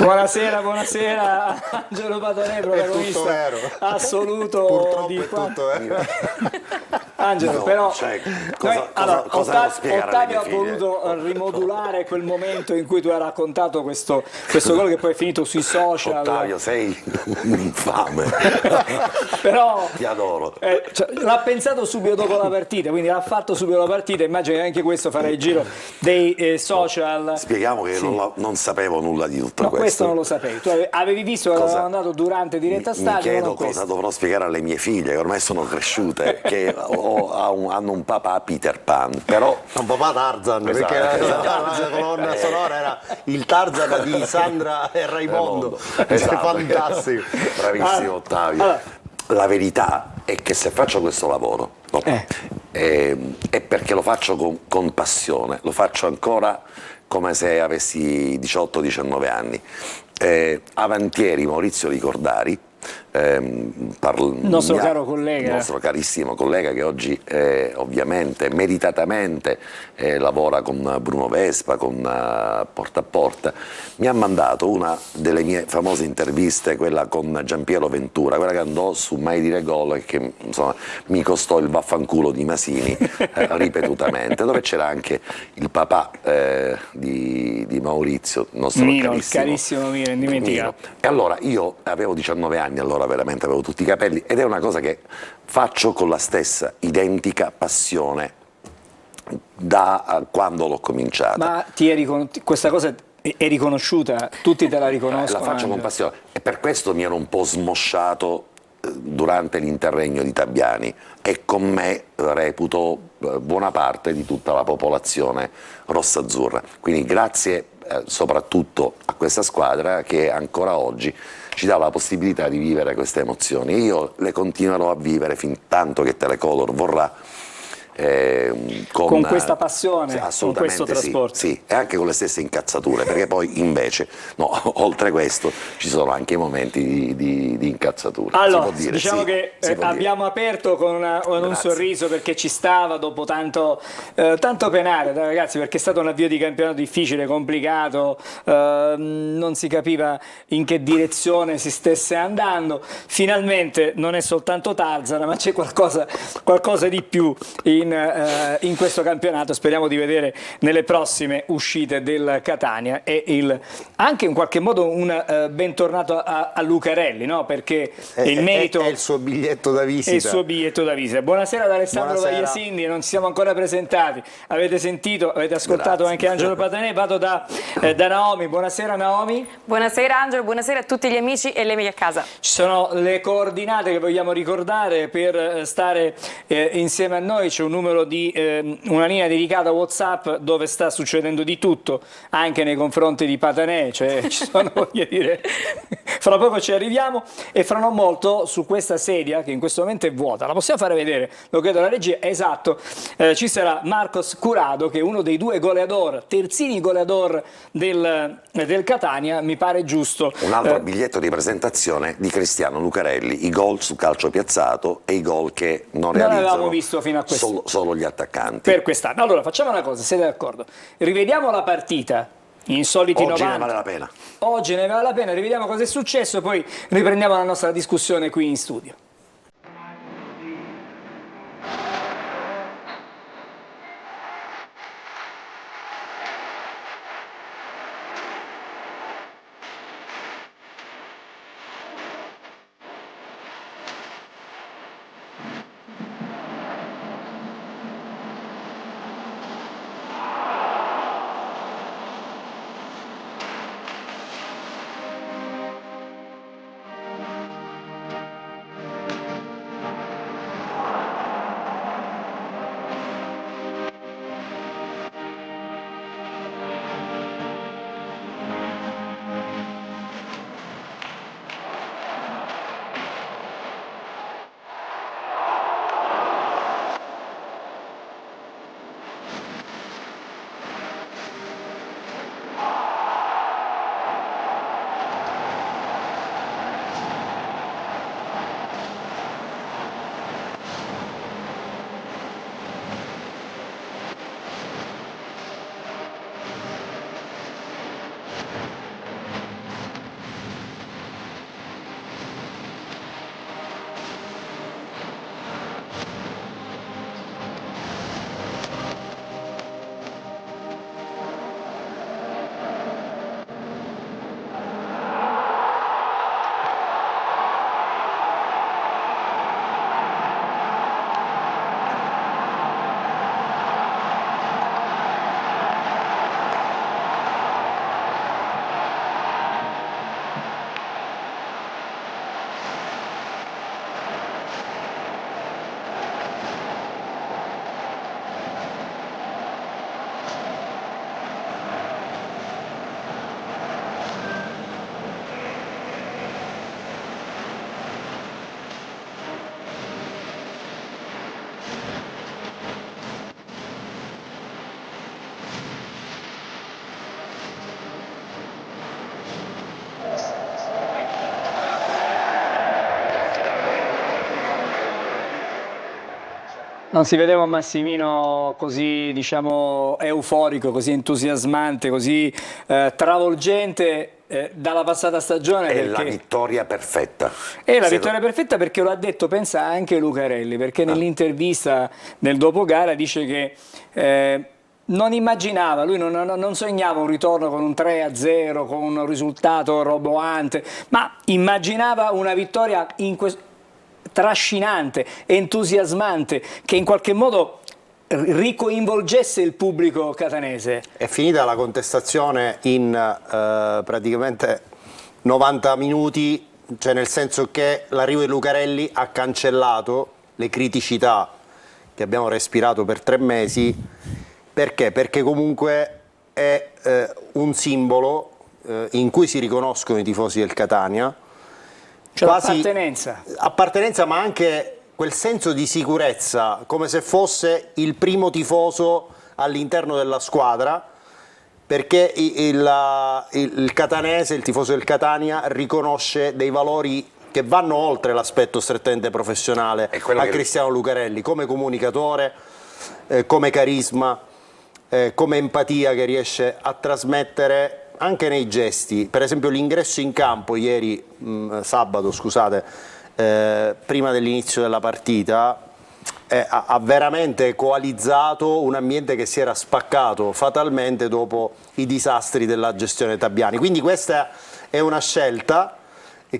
Buonasera, buonasera, Angelo Patanè, protagonista assoluto purtroppo di è tutto vero. Angelo, No, però cioè, Ottavio devo spiegare alle Ottavio ha mie figlie? voluto rimodulare quel momento in cui tu hai raccontato questo gol che poi è finito sui social. Ottavio, sei un infame. Però Ti adoro. l'ha pensato subito dopo la partita, quindi l'ha fatto subito la partita. Immagino che anche questo farà il giro dei social. Spieghiamo che non sapevo nulla di tutto No, questo. questo non lo sapevi. Tu avevi visto che avevamo andato durante diretta Mi stadio. chiedo cosa dovrò spiegare alle mie figlie, che ormai sono cresciute, che hanno un papà Peter Pan, però Un papà Tarzan, perché la colonna sonora era il Tarzan di Sandra e Raimondo. Esatto. Fantastico. Bravissimo Ottavio. Allora. La verità è che se faccio questo lavoro è perché lo faccio con passione, lo faccio ancora come se avessi 18-19 anni. Avantieri Maurizio Ricordari, nostro caro collega, nostro carissimo collega che oggi ovviamente meritatamente lavora con Bruno Vespa, con Porta a Porta, mi ha mandato una delle mie famose interviste, quella con Giampiero Ventura, quella che andò su Mai Dire Gol e che insomma mi costò il vaffanculo di Masini ripetutamente, dove c'era anche il papà di Maurizio, il nostro Mino, il carissimo Mino, indimenticato. E allora io avevo 19 anni, allora veramente avevo tutti i capelli, ed è una cosa che faccio con la stessa identica passione da quando l'ho cominciata. Ma questa cosa è riconosciuta? Tutti te la riconoscono? La faccio con passione e per questo mi ero un po' smosciato durante l'interregno di Tabiani e con me reputo buona parte di tutta la popolazione rossa-azzurra. Quindi grazie soprattutto a questa squadra che ancora oggi ci dà la possibilità di vivere queste emozioni. Io le continuerò a vivere fin tanto che Telecolor vorrà con questa passione, con questo trasporto. Sì, e anche con le stesse incazzature, perché poi invece, no, oltre questo, ci sono anche i momenti di incazzatura. Allora, si può dire, diciamo che abbiamo aperto con un sorriso perché ci stava dopo tanto penare, ragazzi, perché è stato un avvio di campionato difficile, complicato, non si capiva in che direzione si stesse andando. Finalmente non è soltanto Tarzan, ma c'è qualcosa di più in questo campionato. Speriamo di vedere nelle prossime uscite del Catania e anche in qualche modo un bentornato a Lucarelli, no? Perché il merito è il suo biglietto da visita. È il suo biglietto da visita. Buonasera ad Alessandro Vagliasindi, non ci siamo ancora presentati, avete sentito, avete ascoltato anche Angelo Patanè. Vado da Naomi. Buonasera Naomi. Buonasera Angelo, buonasera a tutti gli amici e le amiche a casa. Ci sono le coordinate che vogliamo ricordare per stare insieme a noi. C'è una linea dedicata a WhatsApp dove sta succedendo di tutto anche nei confronti di Patanè, cioè ci sono, voglio dire, fra poco ci arriviamo e fra non molto su questa sedia che in questo momento è vuota, la possiamo fare vedere, lo chiedo alla regia, esatto, ci sarà Marcos Curado che è uno dei due goleador, terzini goleador del Catania, mi pare giusto. Un altro biglietto di presentazione di Cristiano Lucarelli, i gol su calcio piazzato e i gol che non realizzano avevamo visto fino a questo solo gli attaccanti. Per quest'anno. Allora facciamo una cosa, siete d'accordo? Rivediamo la partita. Insoliti Oggi 90. ne vale la pena. Oggi ne vale la pena, rivediamo cosa è successo e poi riprendiamo la nostra discussione qui in studio. Non si vedeva un Massimino così, diciamo, euforico, così entusiasmante, così travolgente dalla passata stagione. È perché la vittoria perfetta. è la Se vittoria perfetta, perché lo ha detto, pensa, anche Lucarelli, perché nell'intervista nel dopogara dice che non immaginava, lui non sognava un ritorno con un 3-0, con un risultato roboante, ma immaginava una vittoria trascinante, entusiasmante, che in qualche modo ricoinvolgesse il pubblico catanese. È finita la contestazione in praticamente 90 minuti, cioè nel senso che l'arrivo di Lucarelli ha cancellato le criticità che abbiamo respirato per 3 mesi. Perché? Perché comunque è un simbolo in cui si riconoscono i tifosi del Catania. Cioè Quasi appartenenza, ma anche quel senso di sicurezza, come se fosse il primo tifoso all'interno della squadra, perché il catanese, il tifoso del Catania, riconosce dei valori che vanno oltre l'aspetto strettamente professionale a Cristiano Lucarelli, come comunicatore, come carisma, come empatia che riesce a trasmettere anche nei gesti. Per esempio l'ingresso in campo ieri, sabato scusate, prima dell'inizio della partita, ha veramente coalizzato un ambiente che si era spaccato fatalmente dopo i disastri della gestione Tabiani. Quindi questa è una scelta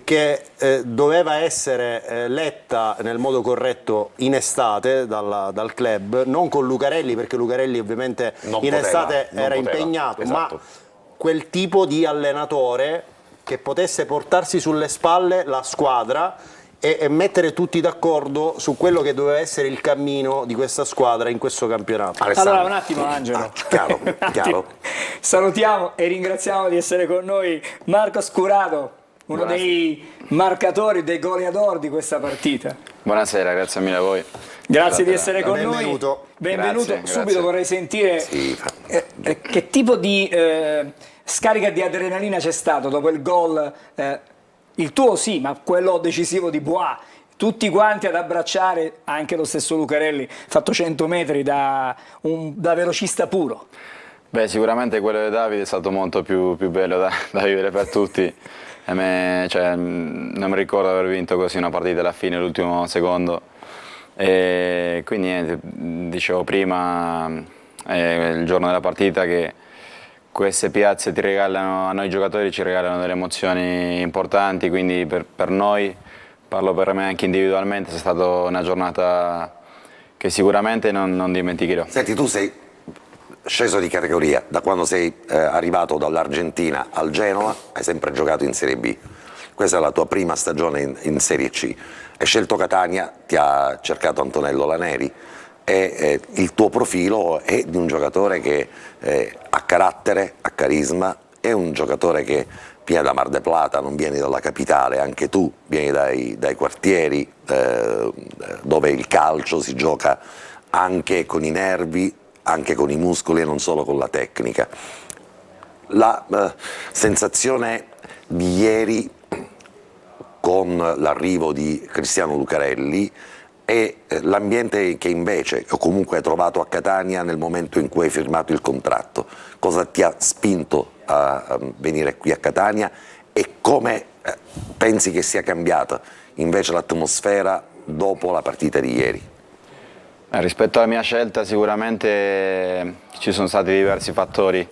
che doveva essere letta nel modo corretto in estate dal club, non con Lucarelli, perché Lucarelli ovviamente estate era impegnato, esatto. ma quel tipo di allenatore che potesse portarsi sulle spalle la squadra e mettere tutti d'accordo su quello che doveva essere il cammino di questa squadra in questo campionato. Allora un attimo Angelo, chiaro, un attimo. chiaro. Salutiamo e ringraziamo di essere con noi Marco Scurato, uno dei marcatori, dei goleador di questa partita. Buonasera, grazie mille a voi. Grazie di essere con Benvenuto. noi. Benvenuto. Grazie, Subito grazie. vorrei sentire che tipo di scarica di adrenalina c'è stato dopo il gol, il tuo sì, ma quello decisivo di Bois. Tutti quanti ad abbracciare, anche lo stesso Lucarelli, fatto 100 metri da velocista puro. Beh, sicuramente quello di Davide è stato molto più bello da vivere per tutti. A me, cioè, non mi ricordo aver vinto così una partita alla fine, l'ultimo secondo. E quindi niente, dicevo prima, il giorno della partita, che queste piazze ti regalano, a noi giocatori ci regalano delle emozioni importanti, quindi per noi, parlo per me anche individualmente, è stata una giornata che sicuramente non dimenticherò. Senti, tu sei sceso di categoria da quando sei arrivato dall'Argentina al Genoa, hai sempre giocato in Serie B. Questa è la tua prima stagione in Serie C. Hai scelto Catania, ti ha cercato Antonello Laneri e il tuo profilo è di un giocatore che ha carattere, ha carisma, è un giocatore che viene da Mar de Plata, non vieni dalla capitale, anche tu vieni dai quartieri dove il calcio si gioca anche con i nervi, anche con i muscoli e non solo con la tecnica. La sensazione di ieri con l'arrivo di Cristiano Lucarelli e l'ambiente che invece, o comunque hai trovato a Catania nel momento in cui hai firmato il contratto, cosa ti ha spinto a venire qui a Catania e come pensi che sia cambiata invece l'atmosfera dopo la partita di ieri? Rispetto alla mia scelta sicuramente ci sono stati diversi fattori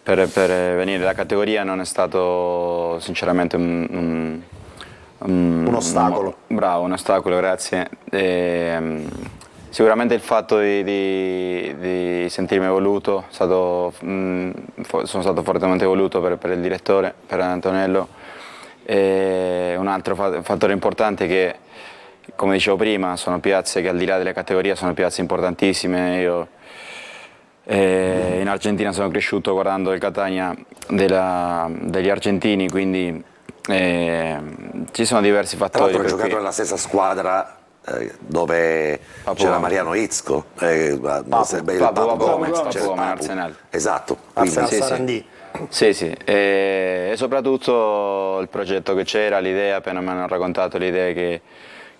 per venire alla categoria, non è stato sinceramente Un ostacolo. Bravo, un ostacolo, grazie. Sicuramente il fatto di sentirmi voluto, sono stato fortemente voluto per il direttore, per Antonello. E un altro fattore importante è che, come dicevo prima, sono piazze che al di là delle categorie sono piazze importantissime. Io in Argentina sono cresciuto guardando il Catania degli argentini, quindi ci sono diversi Tra fattori. l'altro hai giocato nella stessa squadra dove c'era Mariano Izzo, Papu Gomez, Arsenal. Esatto. Arsenal Sì, sì. Sarandì. Sì, sì, e soprattutto il progetto che c'era, l'idea, appena mi hanno raccontato le idee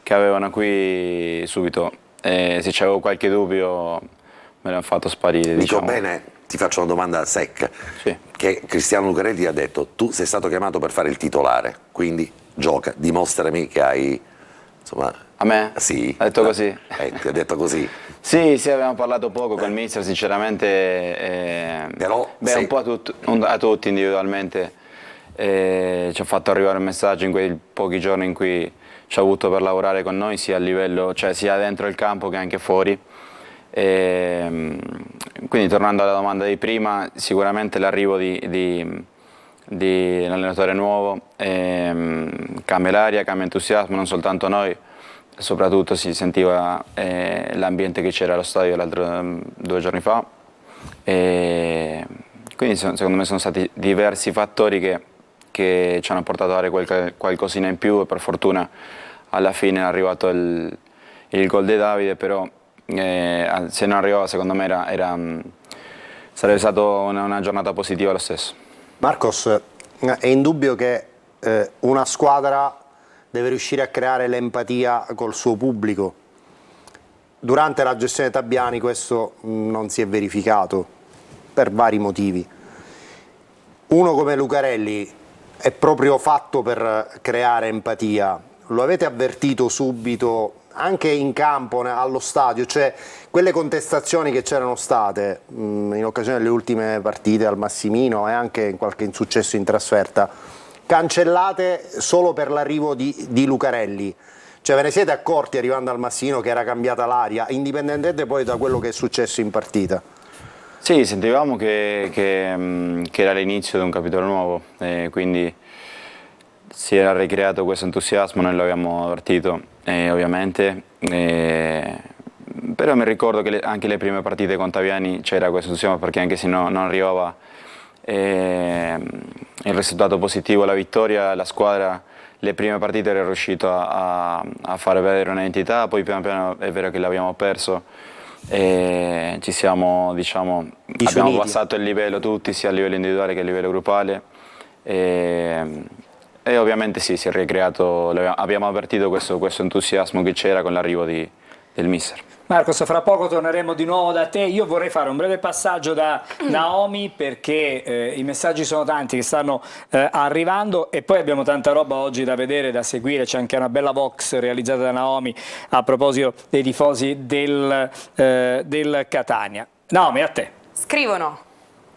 che avevano qui, subito se c'avevo qualche dubbio me l'hanno fatto sparire. Dico diciamo. bene, ti faccio una domanda secca, Sì. che Cristiano Lucarelli ha detto: tu sei stato chiamato per fare il titolare, quindi gioca, dimostrami che hai, insomma... A me? Sì. Ha detto così? Ti ha detto così. Sì, abbiamo parlato poco con il mister, sinceramente, Però, un po' a tutti individualmente. Ci ha fatto arrivare un messaggio in quei pochi giorni in cui ci ha avuto per lavorare con noi, sia a livello, cioè sia dentro il campo che anche fuori. Quindi, tornando alla domanda di prima, sicuramente l'arrivo di un allenatore nuovo cambia l'aria, cambia entusiasmo, non soltanto noi. Soprattutto si sentiva l'ambiente che c'era allo stadio 2 giorni fa, quindi secondo me sono stati diversi fattori che ci hanno portato a dare qualcosina in più, e per fortuna alla fine è arrivato il gol di Davide, però se non arrivava secondo me sarebbe stata una giornata positiva lo stesso. Marcos, è indubbio che una squadra deve riuscire a creare l'empatia col suo pubblico. Durante la gestione Tabiani questo non si è verificato per vari motivi. Uno come Lucarelli è proprio fatto per creare empatia. Lo avete avvertito subito anche in campo, allo stadio, cioè quelle contestazioni che c'erano state in occasione delle ultime partite al Massimino e anche in qualche insuccesso in trasferta, cancellate solo per l'arrivo di Lucarelli? Cioè ve ne siete accorti arrivando al Massimino che era cambiata l'aria, indipendentemente poi da quello che è successo in partita? Sì, sentivamo che era l'inizio di un capitolo nuovo, quindi si era ricreato questo entusiasmo, noi l'abbiamo avvertito ovviamente, però mi ricordo che anche le prime partite con Tabiani c'era questo entusiasmo, perché anche se non arrivava il risultato positivo, la vittoria, la squadra le prime partite era riuscita a fare vedere un'identità, poi piano piano è vero che l'abbiamo perso e ci siamo, diciamo, abbiamo abbassato il livello tutti, sia a livello individuale che a livello gruppale, e ovviamente sì, si è ricreato, abbiamo avvertito questo entusiasmo che c'era con l'arrivo del mister. Marcos, fra poco torneremo di nuovo da te. Io vorrei fare un breve passaggio da Naomi, perché i messaggi sono tanti che stanno arrivando, e poi abbiamo tanta roba oggi da vedere, da seguire. C'è anche una bella box realizzata da Naomi a proposito dei tifosi del Catania. Naomi, a te. Scrivono: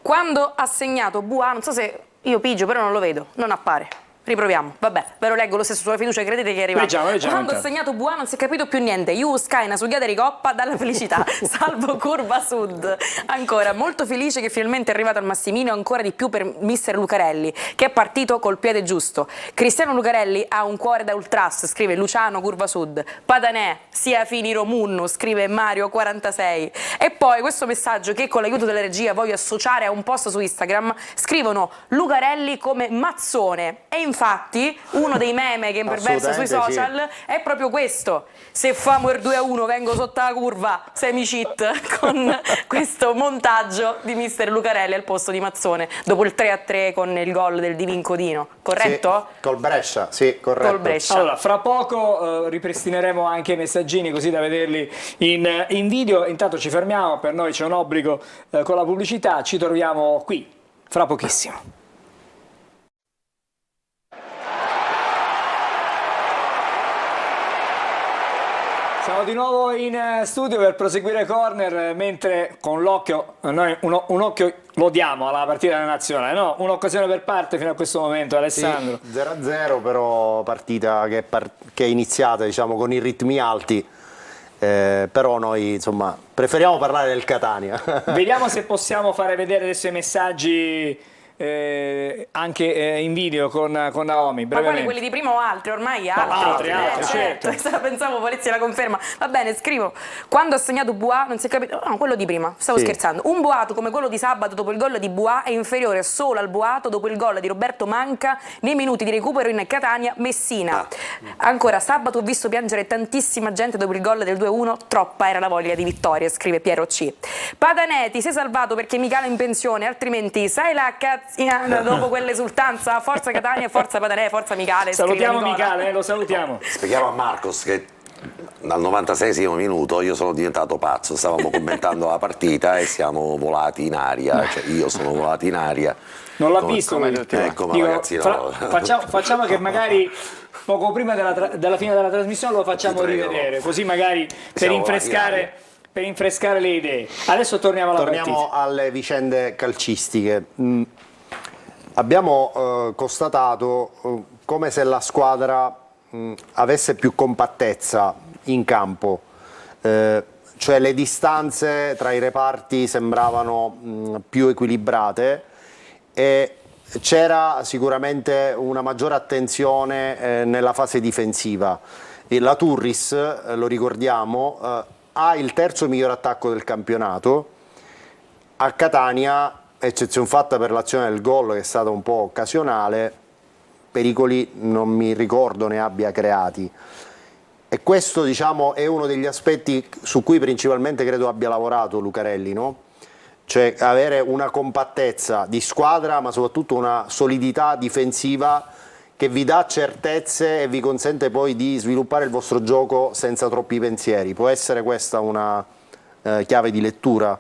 quando ha segnato Buà, non so se io pigio, però non lo vedo, non appare. Riproviamo, vabbè, ve lo leggo lo stesso sulla fiducia, credete che è arrivato. Leggiamo, Quando ha segnato Buà non si è capito più niente. Io Sky, una sughiata di coppa dalla felicità. Salvo curva sud. Ancora, molto felice che finalmente è arrivato al Massimino, ancora di più per mister Lucarelli, che è partito col piede giusto. Cristiano Lucarelli ha un cuore da ultras, scrive Luciano curva sud. Padanè, sia fini Romunno, scrive Mario 46. E poi questo messaggio che con l'aiuto della regia voglio associare a un post su Instagram. Scrivono Lucarelli come mazzone. E infatti uno dei meme che imperversa sui social è proprio questo: se famo il 2-1 vengo sotto la curva, semi cheat, con questo montaggio di mister Lucarelli al posto di Mazzone dopo il 3-3 con il gol del Divin Codino, corretto? Sì, col Brescia, sì, corretto. Col Brescia. Allora, fra poco ripristineremo anche i messaggini così da vederli in video. Intanto ci fermiamo, per noi c'è un obbligo con la pubblicità, ci troviamo qui fra pochissimo. Siamo di nuovo in studio per proseguire Corner, mentre con l'occhio, noi un occhio lo diamo alla partita della nazionale, no? Un'occasione per parte fino a questo momento, Alessandro. Sì, 0-0, però partita che è iniziata, diciamo, con i ritmi alti, però noi insomma preferiamo parlare del Catania. Vediamo se possiamo fare vedere adesso i messaggi anche in video con Naomi. Ma quali, quelli di prima o altri? Ormai altri, certo. Pensavo volessi la conferma. Va bene, scrivo: quando ha segnato Buà non si è capito. No, quello di prima, stavo scherzando. Un boato come quello di sabato dopo il gol di Buà è inferiore solo al boato dopo il gol di Roberto Manca nei minuti di recupero in Catania Messina. Ancora, sabato ho visto piangere tantissima gente dopo il gol del 2-1, troppa era la voglia di vittoria, scrive Piero C. Padanè, ti sei salvato perché Michele è in pensione, altrimenti sai la dopo quell'esultanza. Forza Catania, forza Padanè, forza Michele. Salutiamo Michele, lo salutiamo. Spieghiamo a Marcos che Al 96esimo minuto io sono diventato pazzo, stavamo commentando la partita e siamo volati in aria, cioè io sono volato in aria. Non l'ha visto lui. Come Dico, ragazzino. facciamo che magari poco prima della fine della trasmissione lo facciamo rivedere, così magari per rinfrescare le idee. Adesso torniamo alla partita. Torniamo alle vicende calcistiche. Abbiamo constatato come se la squadra avesse più compattezza in campo, cioè le distanze tra i reparti sembravano più equilibrate e c'era sicuramente una maggiore attenzione nella fase difensiva. E la Turris, lo ricordiamo, ha il terzo miglior attacco del campionato. A Catania, eccezione fatta per l'azione del gol che è stata un po' occasionale, pericoli non mi ricordo ne abbia creati. E questo, diciamo, è uno degli aspetti su cui principalmente credo abbia lavorato Lucarelli, no? Cioè avere una compattezza di squadra, ma soprattutto una solidità difensiva che vi dà certezze e vi consente poi di sviluppare il vostro gioco senza troppi pensieri. Può essere questa una chiave di lettura?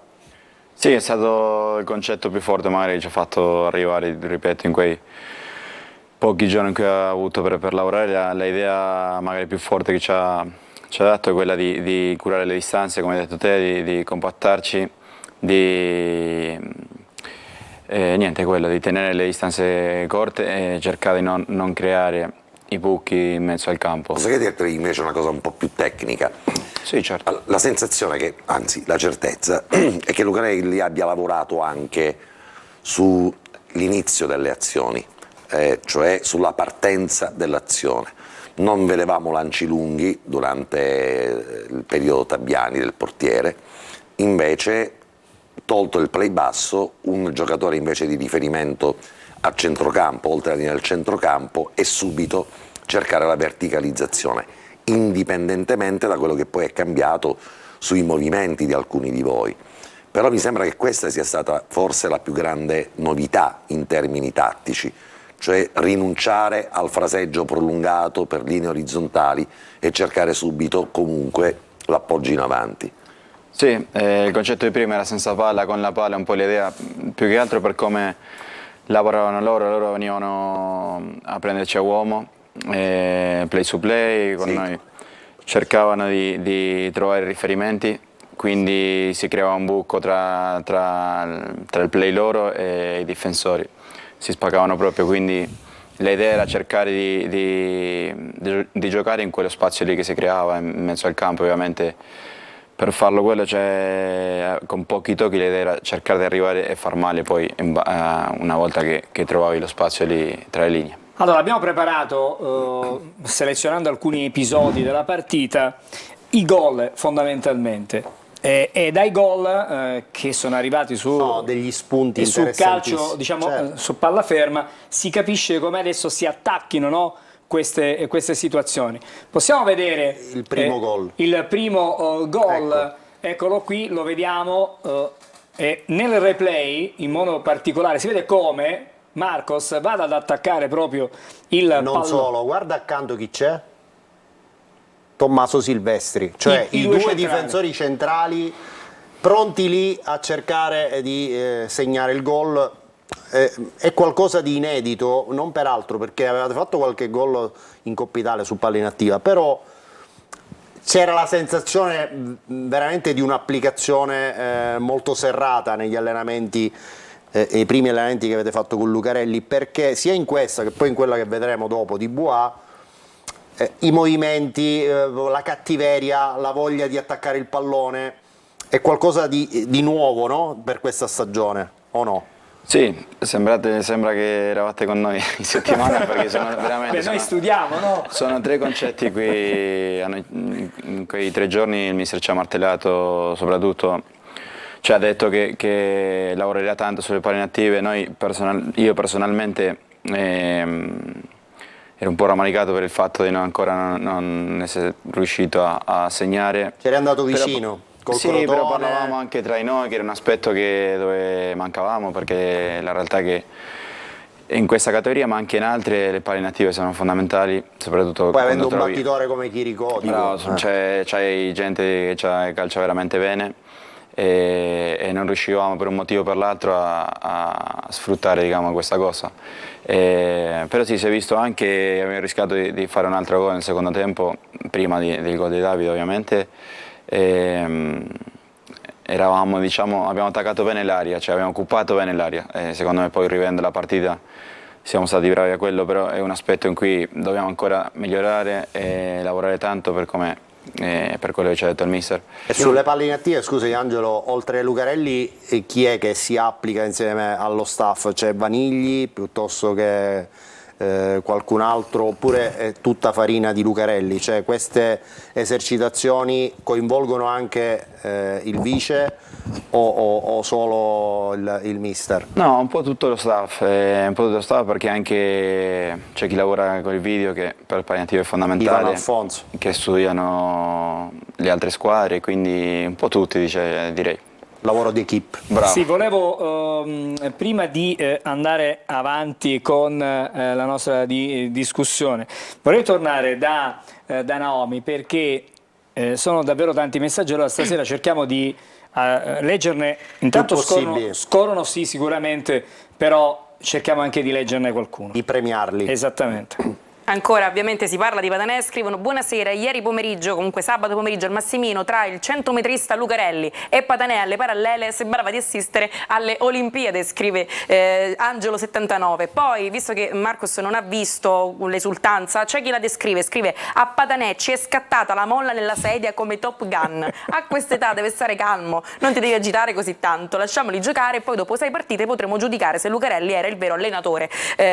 Sì, è stato il concetto più forte magari che ci ha fatto arrivare, ripeto, in quei pochi giorni che ho avuto per lavorare. L'idea magari più forte che ci ha dato è quella di curare le distanze, come hai detto te, di compattarci, niente, quello di tenere le distanze corte e cercare di non creare i buchi in mezzo al campo. Posso chiederti invece una cosa un po' più tecnica? Sì, certo. La sensazione che, anzi la certezza, è che Lucarelli abbia lavorato anche sull'inizio delle azioni, cioè sulla partenza dell'azione. Non vedevamo lanci lunghi durante il periodo Tabiani del portiere, invece tolto il play basso, un giocatore invece di riferimento a centrocampo, oltre alla linea del centrocampo, e subito cercare la verticalizzazione, indipendentemente da quello che poi è cambiato sui movimenti di alcuni di voi. Però mi sembra che questa sia stata forse la più grande novità in termini tattici, cioè rinunciare al fraseggio prolungato per linee orizzontali e cercare subito comunque l'appoggio in avanti. Sì, il concetto di prima era senza palla, con la palla, un po' l'idea, più che altro per come lavoravano loro venivano a prenderci a uomo, play su play, con noi cercavano di trovare riferimenti, quindi si creava un buco tra il play loro e i difensori, si spaccavano proprio, quindi l'idea era cercare di giocare in quello spazio lì che si creava in mezzo al campo. Ovviamente per farlo quello, con pochi tocchi, l'idea era cercare di arrivare e far male poi una volta che trovavi lo spazio lì tra le linee. Allora, abbiamo preparato, selezionando alcuni episodi della partita, i gol fondamentalmente. E dai gol che sono arrivati degli spunti sul calcio, interessantissimi. diciamo, Certo. su palla ferma, si capisce come adesso si attacchino, no, queste situazioni. Possiamo vedere Il primo gol. Il primo gol, Ecco. eccolo qui, lo vediamo, e nel replay in modo particolare si vede come Marcos vada ad attaccare proprio il Non pallone. solo, guarda accanto chi c'è. Tommaso Silvestri, cioè I i due due centrali. difensori centrali pronti lì a cercare di segnare il gol. È qualcosa di inedito, non peraltro perché avevate fatto qualche gol in Coppa Italia su palla inattiva, però c'era la sensazione veramente di un'applicazione molto serrata negli allenamenti, i primi allenamenti che avete fatto con Lucarelli, perché sia in questa che poi in quella che vedremo dopo di Bois, i movimenti, la cattiveria, la voglia di attaccare il pallone è qualcosa di nuovo, no? Per questa stagione, o no? Sì, sembra che eravate con noi in settimana, perché sono veramente... Beh, noi studiamo, no? Sono tre concetti in quei 3 giorni il mister ci ha martellato, soprattutto ci ha detto che lavorerà tanto sulle palle inattive. Io personalmente ero un po' rammaricato per il fatto di non essere riuscito a segnare. C'eri andato vicino, col sì, Crotone. però parlavamo anche tra di noi, che era un aspetto dove mancavamo, perché la realtà è che in questa categoria, ma anche in altre, le palle inattive sono fondamentali, soprattutto Poi avendo un trovi... battitore come Chirico, Bravo, c'è gente che calcia veramente bene e non riuscivamo per un motivo o per l'altro a sfruttare, diciamo, questa cosa. Però sì, si è visto anche, abbiamo rischiato di fare un altro gol nel secondo tempo, prima del gol di Davide ovviamente. Diciamo, abbiamo attaccato bene l'aria, cioè abbiamo occupato bene l'aria, secondo me poi rivendendo la partita siamo stati bravi a quello, però è un aspetto in cui dobbiamo ancora migliorare e lavorare tanto per quello che ci ha detto il mister. E sulle palle inattive, scusi Angelo, oltre Lucarelli chi è che si applica insieme allo staff? C'è Vanigli piuttosto che qualcun altro, oppure è tutta farina di Lucarelli? Cioè queste esercitazioni coinvolgono anche il vice o solo il mister? No, un po' tutto lo staff, perché anche c'è chi lavora con il video che per il palliativo è fondamentale, Ivan Alfonso, che studiano le altre squadre, quindi un po' tutti direi. lavoro di equipe. Bravo. Sì, volevo prima di andare avanti con la nostra discussione, vorrei tornare da Naomi perché sono davvero tanti messaggi, allora stasera cerchiamo di leggerne, intanto scorrono sì sicuramente, però cerchiamo anche di leggerne qualcuno. Di premiarli. Esattamente. Ancora ovviamente si parla di Patanè, scrivono buonasera, ieri pomeriggio, comunque sabato pomeriggio al Massimino tra il 100metrista Lucarelli e Patanè alle parallele sembrava di assistere alle Olimpiadi, scrive Angelo79. Poi, visto che Marcos non ha visto l'esultanza, c'è chi la descrive, scrive a Patanè ci è scattata la molla nella sedia come Top Gun, a quest'età deve stare calmo, non ti devi agitare così tanto, lasciamoli giocare e poi dopo 6 partite potremo giudicare se Lucarelli era il vero allenatore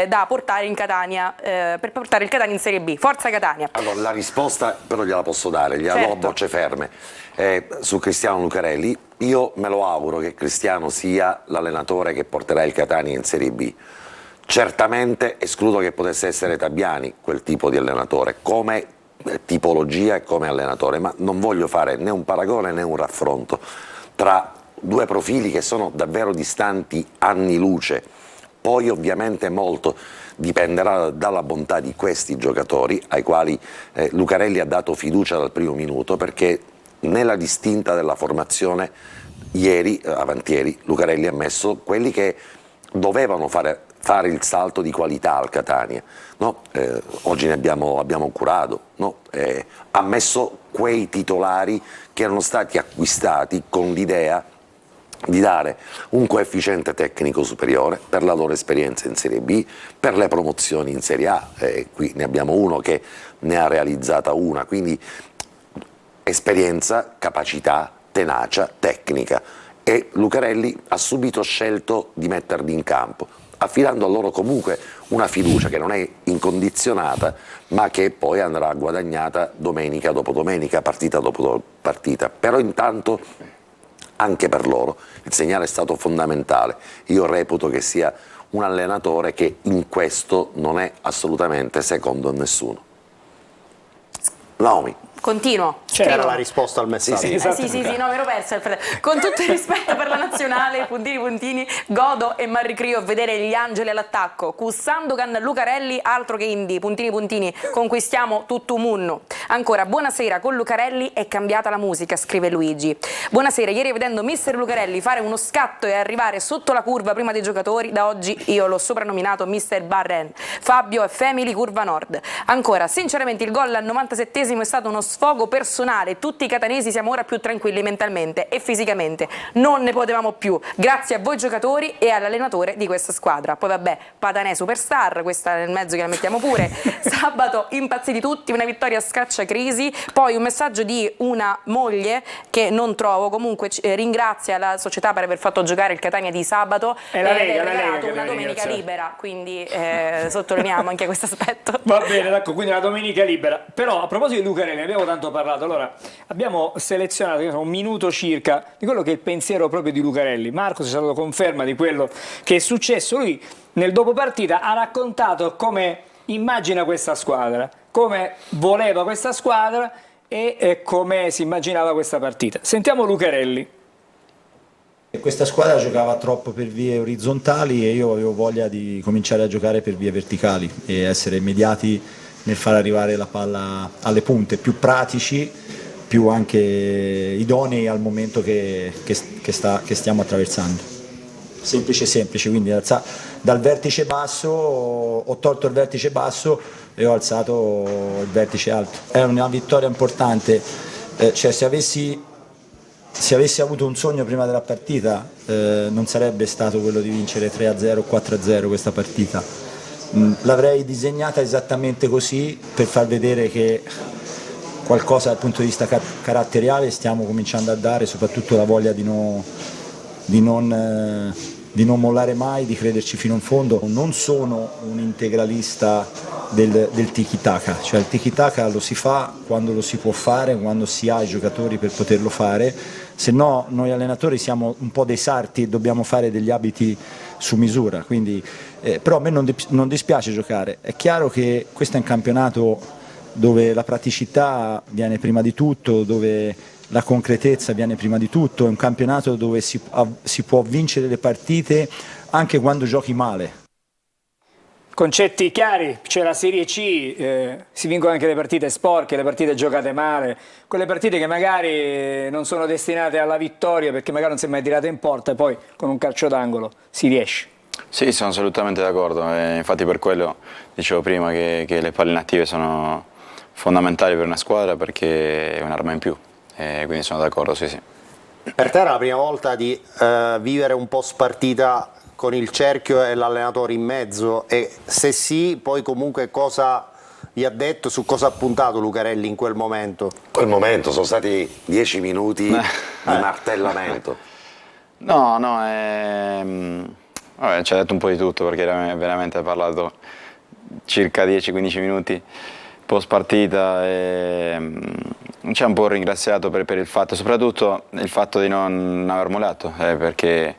da portare in Catania, per portare il Catania in Serie B. Forza Catania. Allora, la risposta però gliela posso dare, gliela do a bocce ferme. Su Cristiano Lucarelli, io me lo auguro che Cristiano sia l'allenatore che porterà il Catania in Serie B. Certamente escludo che potesse essere Tabiani quel tipo di allenatore, come tipologia e come allenatore, ma non voglio fare né un paragone né un raffronto tra due profili che sono davvero distanti anni luce. Poi ovviamente molto dipenderà dalla bontà di questi giocatori ai quali Lucarelli ha dato fiducia dal primo minuto, perché nella distinta della formazione avantieri, Lucarelli ha messo quelli che dovevano fare il salto di qualità al Catania. No? Oggi ne abbiamo curato, no? Ha messo quei titolari che erano stati acquistati con l'idea di dare un coefficiente tecnico superiore per la loro esperienza in Serie B, per le promozioni in Serie A, qui ne abbiamo uno che ne ha realizzata una, quindi esperienza, capacità, tenacia, tecnica, e Lucarelli ha subito scelto di metterli in campo, affidando a loro comunque una fiducia che non è incondizionata, ma che poi andrà guadagnata domenica dopo domenica, partita dopo partita. Però intanto anche per loro il segnale è stato fondamentale. Io reputo che sia un allenatore che in questo non è assolutamente secondo a nessuno. Naomi. Continuo. C'era la risposta al messaggio. Sì, no, mi ero persa. Alfredo. Con tutto il rispetto per la nazionale, puntini, godo e m'arricrio a vedere gli angeli all'attacco. Cu Sandokan, Lucarelli, altro che Indy, puntini, conquistiamo tutto munno. Ancora, buonasera, con Lucarelli è cambiata la musica, scrive Luigi. Buonasera, ieri vedendo mister Lucarelli fare uno scatto e arrivare sotto la curva prima dei giocatori, da oggi io l'ho soprannominato mister Barren. Fabio e Family, curva nord. Ancora, sinceramente il gol al 97esimo è stato uno sfogo personale, tutti i catanesi siamo ora più tranquilli mentalmente e fisicamente, non ne potevamo più, grazie a voi giocatori e all'allenatore di questa squadra. Poi vabbè, Patanè superstar, questa nel mezzo che la mettiamo pure, sabato impazziti tutti, una vittoria a scacciacrisi, poi un messaggio di una moglie che non trovo, comunque ringrazia la società per aver fatto giocare il Catania di sabato e aver regalato una domenica libera, quindi sottolineiamo anche questo aspetto. Va bene, ecco, quindi la domenica libera. Però a proposito di Lucarelli, abbiamo tanto parlato, allora abbiamo selezionato un minuto circa di quello che è il pensiero proprio di Lucarelli. Marco si è dato conferma di quello che è successo. Lui nel dopo partita ha raccontato come immagina questa squadra, come voleva questa squadra e come si immaginava questa partita. Sentiamo Lucarelli. Questa squadra giocava troppo per vie orizzontali e io avevo voglia di cominciare a giocare per vie verticali e essere immediati nel far arrivare la palla alle punte, più pratici, più anche idonei al momento che stiamo attraversando. Semplice, quindi dal vertice basso ho tolto il vertice basso e ho alzato il vertice alto. È una vittoria importante, cioè se avessi avuto un sogno prima della partita non sarebbe stato quello di vincere 3-0 o 4-0 questa partita. L'avrei disegnata esattamente così per far vedere che qualcosa dal punto di vista caratteriale stiamo cominciando a dare, soprattutto la voglia di non mollare mai, di crederci fino in fondo. Non sono un integralista del tiki-taka, cioè il tiki-taka lo si fa quando lo si può fare, quando si ha i giocatori per poterlo fare, se no noi allenatori siamo un po' dei sarti e dobbiamo fare degli abiti su misura, quindi, però a me non dispiace giocare. È chiaro che questo è un campionato dove la praticità viene prima di tutto, dove la concretezza viene prima di tutto, è un campionato dove si può vincere le partite anche quando giochi male. Concetti chiari, c'è la Serie C, si vincono anche le partite sporche, le partite giocate male, quelle partite che magari non sono destinate alla vittoria perché magari non si è mai tirata in porta e poi con un calcio d'angolo si riesce. Sì, sono assolutamente d'accordo, infatti per quello dicevo prima che le palle inattive sono fondamentali per una squadra perché è un'arma in più, quindi sono d'accordo, sì. Per te era la prima volta di vivere un po' spartita con il cerchio e l'allenatore in mezzo, e se sì, poi comunque cosa vi ha detto, su cosa ha puntato Lucarelli in quel momento? Quel momento sono stati 10 minuti di martellamento. No, vabbè, ci ha detto un po' di tutto perché veramente ha parlato circa 10-15 minuti post partita e ci ha un po' ringraziato per il fatto, soprattutto il fatto di non aver mollato, perché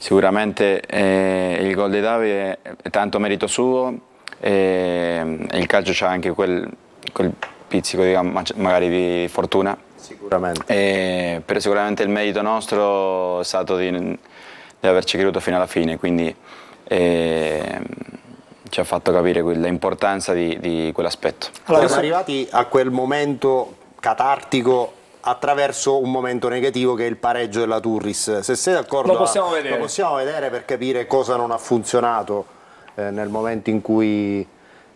sicuramente il gol di Davide è tanto merito suo e il calcio c'ha anche quel pizzico magari di fortuna. Sicuramente. Però sicuramente il merito nostro è stato di averci creduto fino alla fine, quindi ci ha fatto capire l'importanza di quell'aspetto. Allora, siamo arrivati a quel momento catartico attraverso un momento negativo che è il pareggio della Turris. Se sei d'accordo, lo possiamo vedere per capire cosa non ha funzionato nel momento in cui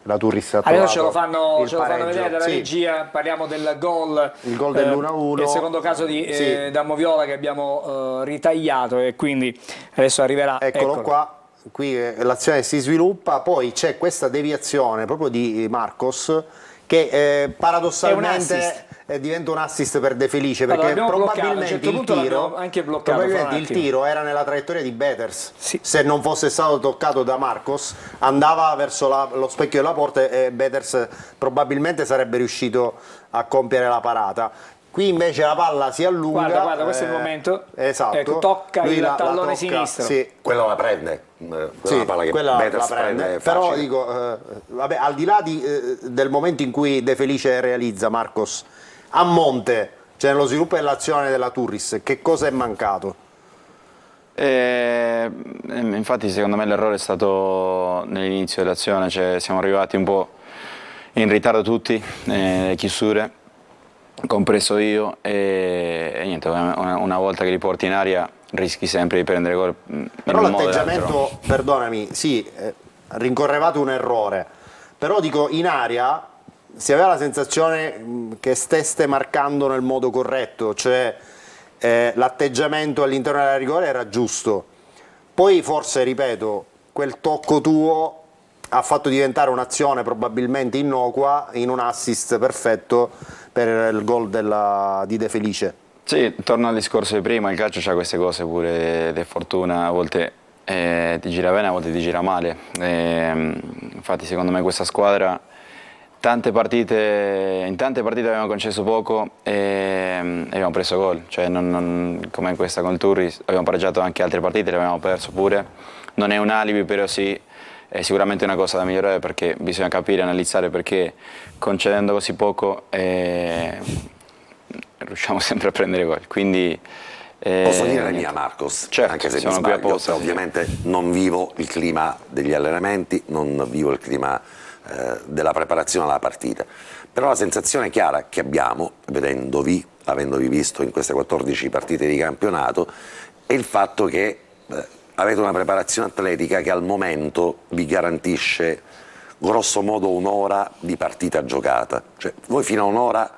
la Turris ha trovato adesso ce lo fanno vedere dalla sì. regia, parliamo del gol, il gol dell'1-1, il secondo caso di sì. Dammoviola che abbiamo ritagliato e quindi adesso arriverà. Eccolo qua, qui l'azione si sviluppa, poi c'è questa deviazione proprio di Marcos che paradossalmente diventa un assist per De Felice, perché probabilmente il tiro era nella traiettoria di Betters, sì. Se non fosse stato toccato da Marcos andava verso lo specchio della porta e Betters probabilmente sarebbe riuscito a compiere la parata. Qui invece la palla si allunga. Guarda, questo è il momento. Esatto. Ecco, tocca lui il tallone tocca, sinistro. Sì. Quella la prende, Sì, palla che quella Betters la prende. Però facile. dico, vabbè, al di là del momento in cui De Felice realizza Marcos, a monte, cioè nello sviluppo dell'azione della Turris, che cosa è mancato? Infatti secondo me l'errore è stato nell'inizio dell'azione, cioè siamo arrivati un po' in ritardo tutti, le chiusure, compreso io, e niente, una volta che li porti in aria rischi sempre di prendere gol. Però l'atteggiamento, perdonami, sì, rincorrevate un errore, però dico in aria si aveva la sensazione che steste marcando nel modo corretto, cioè l'atteggiamento all'interno della rigore era giusto, poi forse, ripeto, quel tocco tuo ha fatto diventare un'azione probabilmente innocua in un assist perfetto per il gol di De Felice. Sì, torno al discorso di prima, il calcio c'ha queste cose pure di fortuna, a volte ti gira bene, a volte ti gira male. Infatti secondo me questa squadra in tante partite abbiamo concesso poco e abbiamo preso gol, cioè come in questa con il Turris abbiamo pareggiato anche altre partite, le abbiamo perso pure. Non è un alibi, però sì, è sicuramente una cosa da migliorare perché bisogna capire, analizzare perché concedendo così poco riusciamo sempre a prendere gol. Quindi Posso dire la mia, Marcos? Certo, anche se mi siamo qui sbaglio, apposta, sì. ovviamente non vivo il clima degli allenamenti, non vivo il clima della preparazione alla partita, però la sensazione chiara che abbiamo, vedendovi, avendovi visto in queste 14 partite di campionato, è il fatto che avete una preparazione atletica che al momento vi garantisce grosso modo un'ora di partita giocata, cioè voi fino a un'ora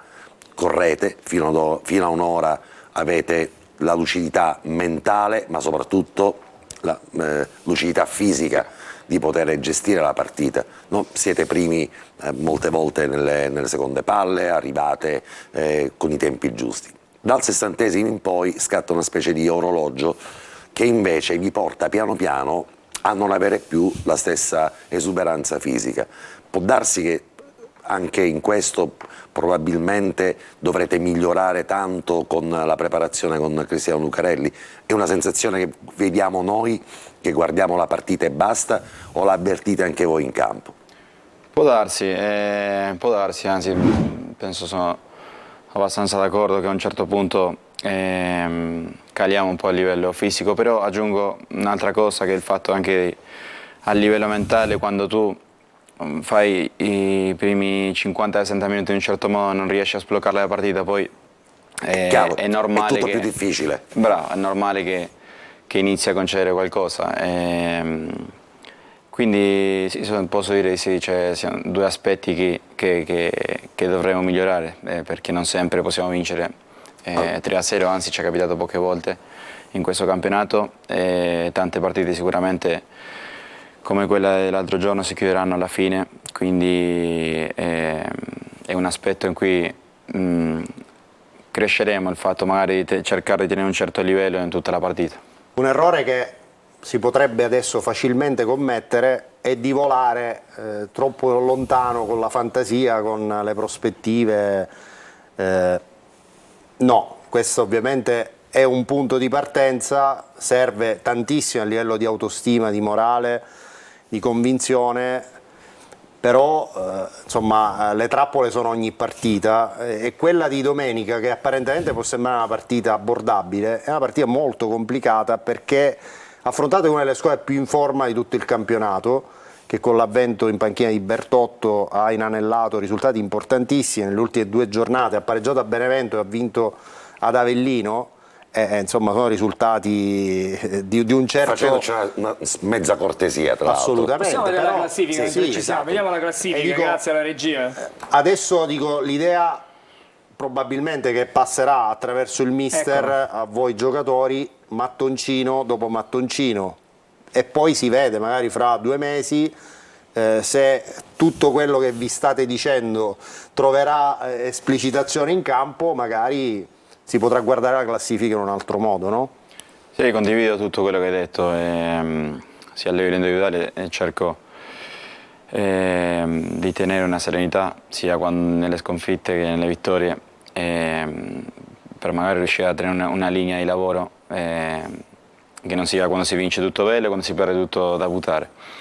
correte, fino a un'ora avete la lucidità mentale, ma soprattutto la lucidità fisica di poter gestire la partita. No? Siete primi molte volte nelle seconde palle, arrivate con i tempi giusti. Dal 60° in poi scatta una specie di orologio che invece vi porta piano piano a non avere più la stessa esuberanza fisica. Può darsi che anche in questo probabilmente dovrete migliorare tanto con la preparazione con Cristiano Lucarelli. È una sensazione che vediamo noi che guardiamo la partita e basta, o la avvertite anche voi in campo? Può darsi, anzi penso sono abbastanza d'accordo che a un certo punto caliamo un po' a livello fisico, però aggiungo un'altra cosa, che è il fatto anche a livello mentale, quando tu fai i primi 50-60 minuti in un certo modo, non riesci a sbloccare la partita, poi Chiaro, è normale è tutto che, più difficile. bravo, è normale che inizi a concedere qualcosa. Quindi sì, posso dire di sì, sono due aspetti che dovremo migliorare, perché non sempre possiamo vincere 3-0, anzi ci è capitato poche volte in questo campionato, tante partite sicuramente come quella dell'altro giorno si chiuderanno alla fine, quindi è un aspetto in cui cresceremo, il fatto magari di cercare di tenere un certo livello in tutta la partita. Un errore che si potrebbe adesso facilmente commettere è di volare troppo lontano con la fantasia, con le prospettive. No, questo ovviamente è un punto di partenza, serve tantissimo a livello di autostima, di morale, di convinzione, però insomma le trappole sono ogni partita e quella di domenica, che apparentemente può sembrare una partita abbordabile, è una partita molto complicata perché affrontate una delle squadre più in forma di tutto il campionato, che con l'avvento in panchina di Bertotto ha inanellato risultati importantissimi nelle ultime 2 giornate, ha pareggiato a Benevento e ha vinto ad Avellino. Insomma sono risultati di un certo... Facendoci una mezza cortesia, tra l'altro. Assolutamente. Possiamo vedere però, la classifica? sì, Ci siamo. esatto. Vediamo la classifica, E dico, grazie alla regia. Adesso dico l'idea probabilmente che passerà attraverso il mister a voi giocatori, mattoncino dopo mattoncino, e poi si vede magari fra 2 mesi se tutto quello che vi state dicendo troverà esplicitazione in campo, magari si potrà guardare la classifica in un altro modo, no? Sì, condivido tutto quello che hai detto, sia a livello individuale cerco di tenere una serenità sia nelle sconfitte che nelle vittorie, per magari riuscire a tenere una linea di lavoro che non sia quando si vince tutto bello e quando si perde tutto da buttare.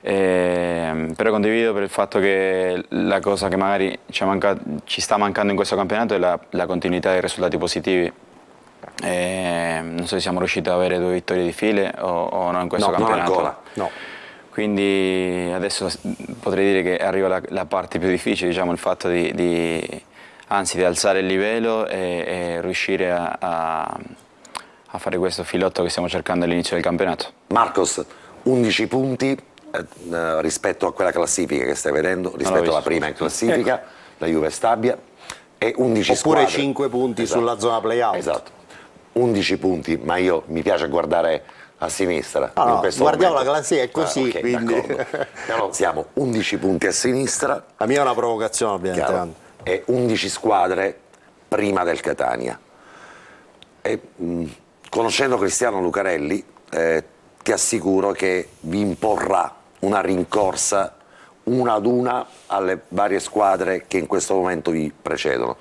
Però condivido per il fatto che la cosa che magari ci sta mancando in questo campionato è la continuità dei risultati positivi. Non so se siamo riusciti ad avere 2 vittorie di file o no in questo campionato. Non ancora. No. Quindi adesso potrei dire che arriva la parte più difficile, diciamo, il fatto di alzare il livello e riuscire a fare questo filotto che stiamo cercando all'inizio del campionato. Marcos, 11 punti rispetto a quella classifica che stai vedendo, rispetto alla prima in classifica, la Juve Stabia, e 11 Oppure squadre. 5 punti Esatto. sulla zona play-out. Esatto, 11 punti, ma mi piace guardare a sinistra. No, in questo guardiamo momento. la classifica, è così, ok, quindi... d'accordo. Però siamo 11 punti a sinistra, La mia è una provocazione ovviamente. chiaro, e 11 squadre prima del Catania. E, conoscendo Cristiano Lucarelli, ti assicuro che vi imporrà una rincorsa una ad una alle varie squadre che in questo momento vi precedono.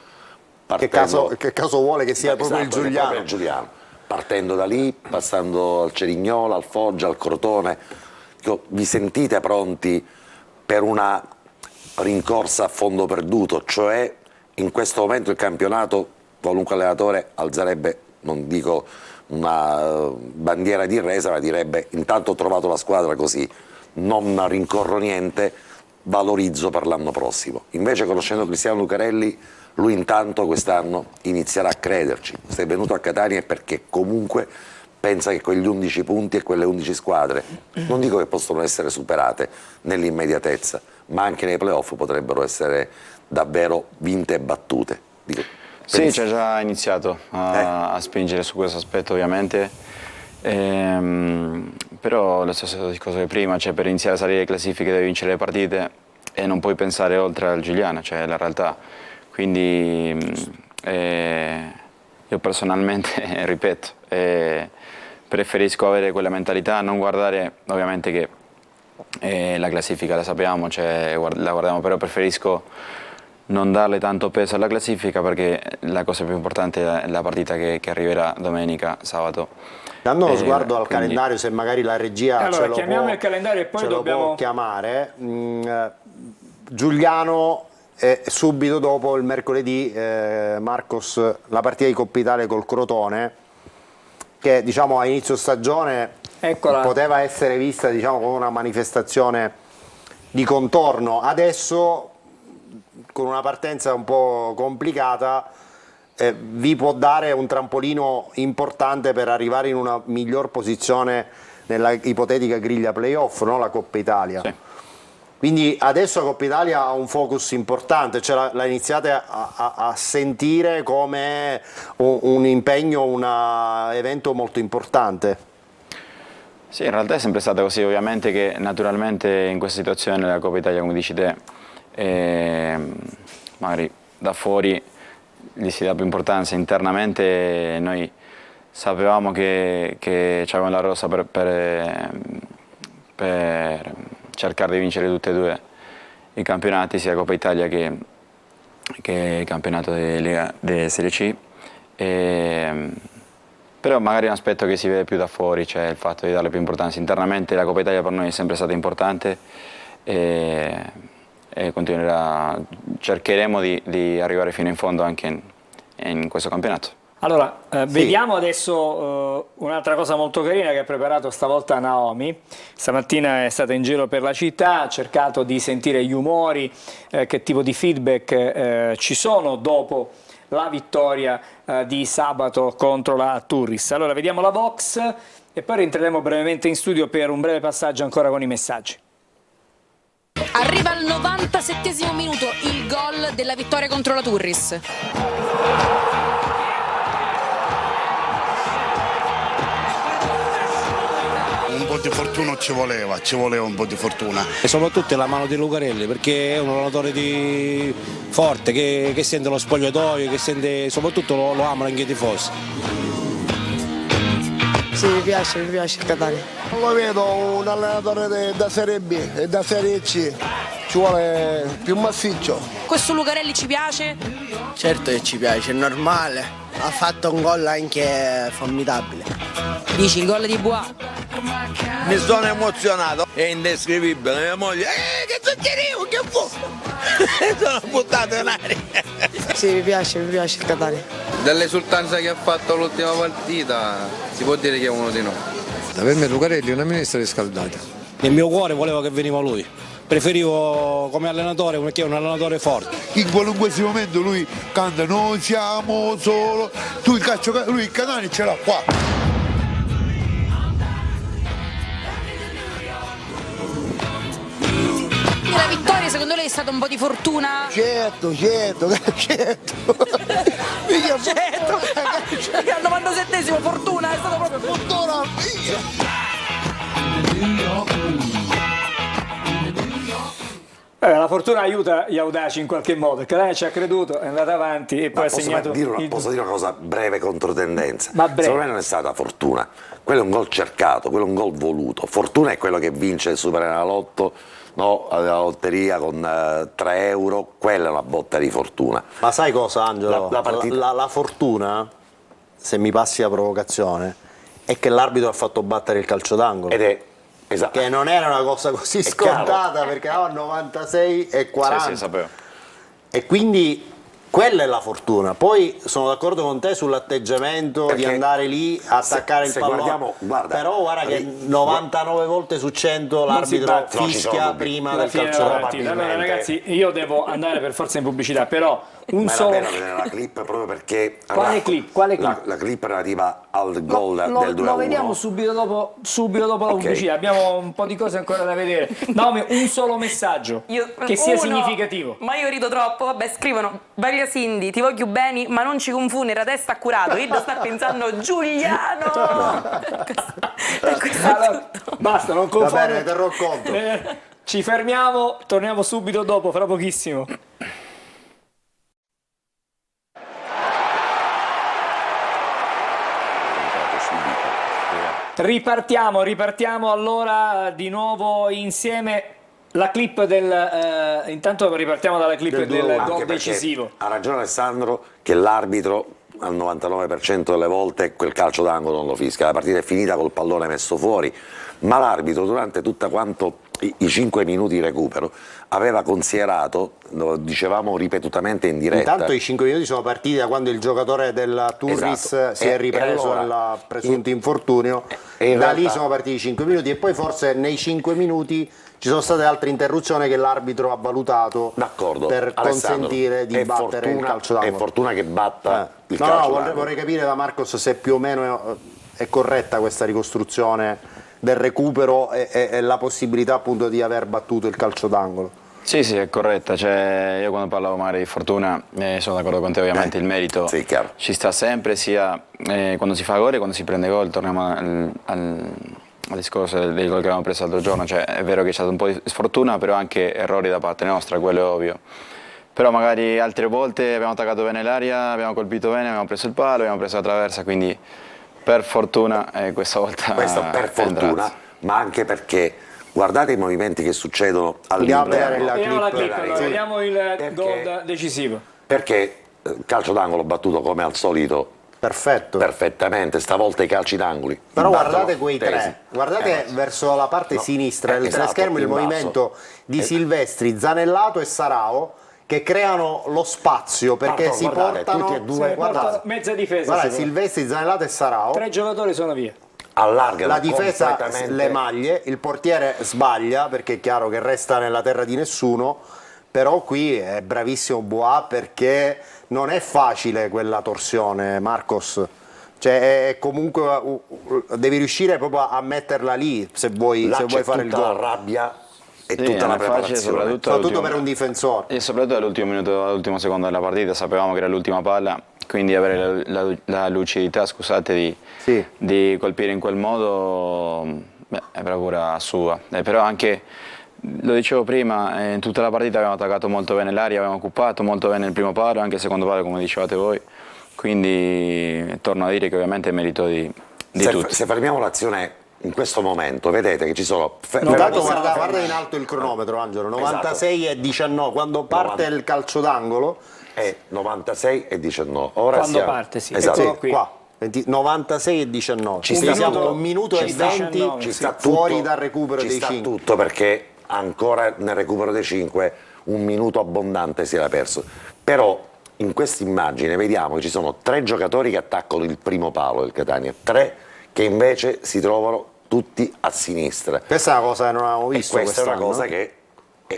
Che caso vuole che sia proprio il Esatto, che è Giuliano? proprio il Giuliano. Partendo da lì, passando al Cerignola, al Foggia, al Crotone. Vi sentite pronti per una rincorsa a fondo perduto? Cioè, in questo momento il campionato, qualunque allenatore alzerebbe non dico una bandiera di resa, ma direbbe intanto ho trovato la squadra così, non rincorro niente, valorizzo per l'anno prossimo. Invece conoscendo Cristiano Lucarelli, lui intanto quest'anno inizierà a crederci. Se è venuto a Catania è perché comunque pensa che quegli 11 punti e quelle 11 squadre, non dico che possono essere superate nell'immediatezza, ma anche nei playoff potrebbero essere davvero vinte e battute. Dico, Sì, c'è già iniziato a spingere su questo aspetto ovviamente, però lo stesso discorso di prima, cioè per iniziare a salire le classifiche devi vincere le partite e non puoi pensare oltre al Giuliana, cioè la realtà. Quindi io personalmente, ripeto, preferisco avere quella mentalità, non guardare ovviamente che la classifica la sappiamo, cioè, la guardiamo, però preferisco non darle tanto peso alla classifica perché la cosa più importante è la partita che arriverà domenica, sabato. Dando uno sguardo al calendario, se magari la regia Allora, chiamiamo il calendario e poi ce dobbiamo lo può chiamare. Giuliano, subito dopo il mercoledì, Marcos, la partita di Coppa Italia col Crotone, che diciamo a inizio stagione poteva essere vista diciamo come una manifestazione di contorno. Adesso con una partenza un po' complicata vi può dare un trampolino importante per arrivare in una miglior posizione nella ipotetica griglia playoff, no? La Coppa Italia. Sì. Quindi adesso la Coppa Italia ha un focus importante, cioè la iniziate a sentire come un impegno, un evento molto importante. Sì, in realtà è sempre stata così, ovviamente che naturalmente in questa situazione la Coppa Italia, come dici te, magari da fuori gli si dà più importanza, internamente noi sapevamo che c'avevamo la rosa per cercare di vincere tutti e due i campionati, sia Coppa Italia che il campionato di Serie C. Però magari è un aspetto che si vede più da fuori, cioè il fatto di darle più importanza. Internamente la Coppa Italia per noi è sempre stata importante e cercheremo di arrivare fino in fondo anche in questo campionato. Allora, vediamo adesso un'altra cosa molto carina che ha preparato stavolta Naomi. Stamattina è stata in giro per la città, ha cercato di sentire gli umori, che tipo di feedback ci sono dopo la vittoria di sabato contro la Turris. Allora, vediamo la box e poi rientreremo brevemente in studio per un breve passaggio ancora con i messaggi. Arriva al 97esimo minuto il gol della vittoria contro la Turris. Un po' di fortuna ci voleva un po' di fortuna. E soprattutto la mano di Lucarelli, perché è un allenatore forte, che sente lo spogliatoio, che sente, soprattutto lo amano anche i tifosi. Sì, mi piace il Catania. Lo vedo un allenatore da Serie B e da Serie C, ci vuole più massiccio. Questo Lucarelli ci piace? Certo che ci piace, è normale. Ha fatto un gol anche formidabile. Dici il gol di Bois? Mi sono emozionato, è indescrivibile. Mia moglie, che succedeva, che fu? Sono buttato in aria. Sì, mi piace il Catania. Dall'esultanza che ha fatto l'ultima partita si può dire che è uno di noi. Per me Lucarelli è una minestra riscaldata. Nel mio cuore volevo che veniva lui. Preferivo come allenatore perché è un allenatore forte. In qualunque momento lui canta noi siamo solo, tu il calcio, lui il Catania ce l'ha qua. La vittoria secondo lei è stata un po' di fortuna? Certo. Certo, al 97esimo fortuna, è stata proprio fortuna. La fortuna aiuta gli audaci in qualche modo, il Catania ci ha creduto, è andato avanti e poi ha posso segnato posso dire una cosa breve controtendenza? Ma breve. Secondo me non è stata fortuna, quello è un gol cercato, quello è un gol voluto. Fortuna è quello che vince il Superenalotto, no, alla lotteria con 3 euro, quella è una botta di fortuna. Ma sai cosa, Angelo? La fortuna, se mi passi la provocazione, è che l'arbitro ha fatto battere il calcio d'angolo. Ed è esatto. Che non era una cosa così scontata, perché eravamo 96 e 40. Sì, sapevo. E quindi Quella è la fortuna. Poi sono d'accordo con te sull'atteggiamento di andare lì a attaccare il pallone. Però guarda che 99 volte su 100 l'arbitro fischia prima del calcio della partita. Allora ragazzi, io devo andare per forza in pubblicità, però Ma era bello vedere la clip proprio perché Quale clip? Quale clip? La clip relativa al gol del 2-1. Lo vediamo subito dopo la pubblicità. Abbiamo un po' di cose ancora da vedere. Naomi, un solo messaggio che sia significativo. Ma io rido troppo. Vabbè, scrivono Valia Cindy, ti voglio bene, ma non ci confondere, adesso accurato. Io sto pensando Giuliano. Allora, basta, non confondere. Va bene, terrò conto. Ci fermiamo, torniamo subito dopo, fra pochissimo. Ripartiamo allora di nuovo insieme. La clip del intanto ripartiamo dalla clip del gol decisivo. Ha ragione Alessandro che l'arbitro al 99% delle volte quel calcio d'angolo non lo fischia, la partita è finita col pallone messo fuori, ma l'arbitro durante tutta quanto i 5 minuti di recupero aveva considerato, lo dicevamo ripetutamente in diretta. Intanto i 5 minuti sono partiti da quando il giocatore del Turris si è ripreso dal presunto infortunio, da lì sono partiti i 5 minuti e poi forse nei 5 minuti ci sono state altre interruzioni che l'arbitro ha valutato per consentire di battere il calcio d'angolo. È fortuna che batta il calcio d'angolo. Vorrei capire da Marcos se più o meno è corretta questa ricostruzione del recupero e la possibilità appunto di aver battuto il calcio d'angolo. Sì, è corretta, cioè, io quando parlavo magari di fortuna sono d'accordo con te, ovviamente il merito ci sta sempre, sia quando si fa gol e quando si prende gol. Torniamo al discorso dei gol che abbiamo preso l'altro giorno, cioè è vero che c'è stato un po' di sfortuna, però anche errori da parte nostra, quello è ovvio. Però magari altre volte abbiamo attaccato bene l'aria, abbiamo colpito bene, abbiamo preso il palo, abbiamo preso la traversa, quindi per fortuna questa volta questo per fortuna, ma anche perché guardate i movimenti che succedono all'interno. Vediamo il gol decisivo. Perché calcio d'angolo battuto come al solito perfettamente, stavolta i calci d'angoli. Però guardate quei tre, guardate verso la parte sinistra del schermo il movimento di Silvestri, Zanellato e Sarao, che creano lo spazio perché si portano tutti e due, guardate, mezza difesa. Guarda, Silvestri, Zanellato e Sarao. 3 giocatori sono via. Allargano la difesa le maglie, il portiere sbaglia perché è chiaro che resta nella terra di nessuno, però qui è bravissimo Bois perché non è facile quella torsione, Marcos. Cioè è comunque devi riuscire proprio a metterla lì se vuoi fare il gol. La rabbia e tutta la preparazione, soprattutto per un difensore. E soprattutto all'ultimo minuto, all'ultimo secondo della partita, sapevamo che era l'ultima palla, quindi avere la lucidità, scusate, di colpire in quel modo è bravura sua. Però anche, lo dicevo prima, in tutta la partita abbiamo attaccato molto bene l'aria, abbiamo occupato molto bene il primo palo, anche il secondo palo come dicevate voi, quindi torno a dire che ovviamente è merito di tutti. Se fermiamo l'azione in questo momento, vedete che ci sono... Guarda in alto il cronometro, Angelo, 96 e 19, quando parte il calcio d'angolo è 96 e 19. Ora quando parte, esatto. Qui. Qua. 96 e 19. Siamo 1 minuto e 20 fuori dal recupero dei 5. Ci sta tutto perché ancora nel recupero dei 5 un minuto abbondante si era perso. Però in questa immagine vediamo che ci sono 3 giocatori che attaccano il primo palo del Catania, 3 che invece si trovano tutti a sinistra. Questa è una cosa che non avevamo visto. E questa è una cosa che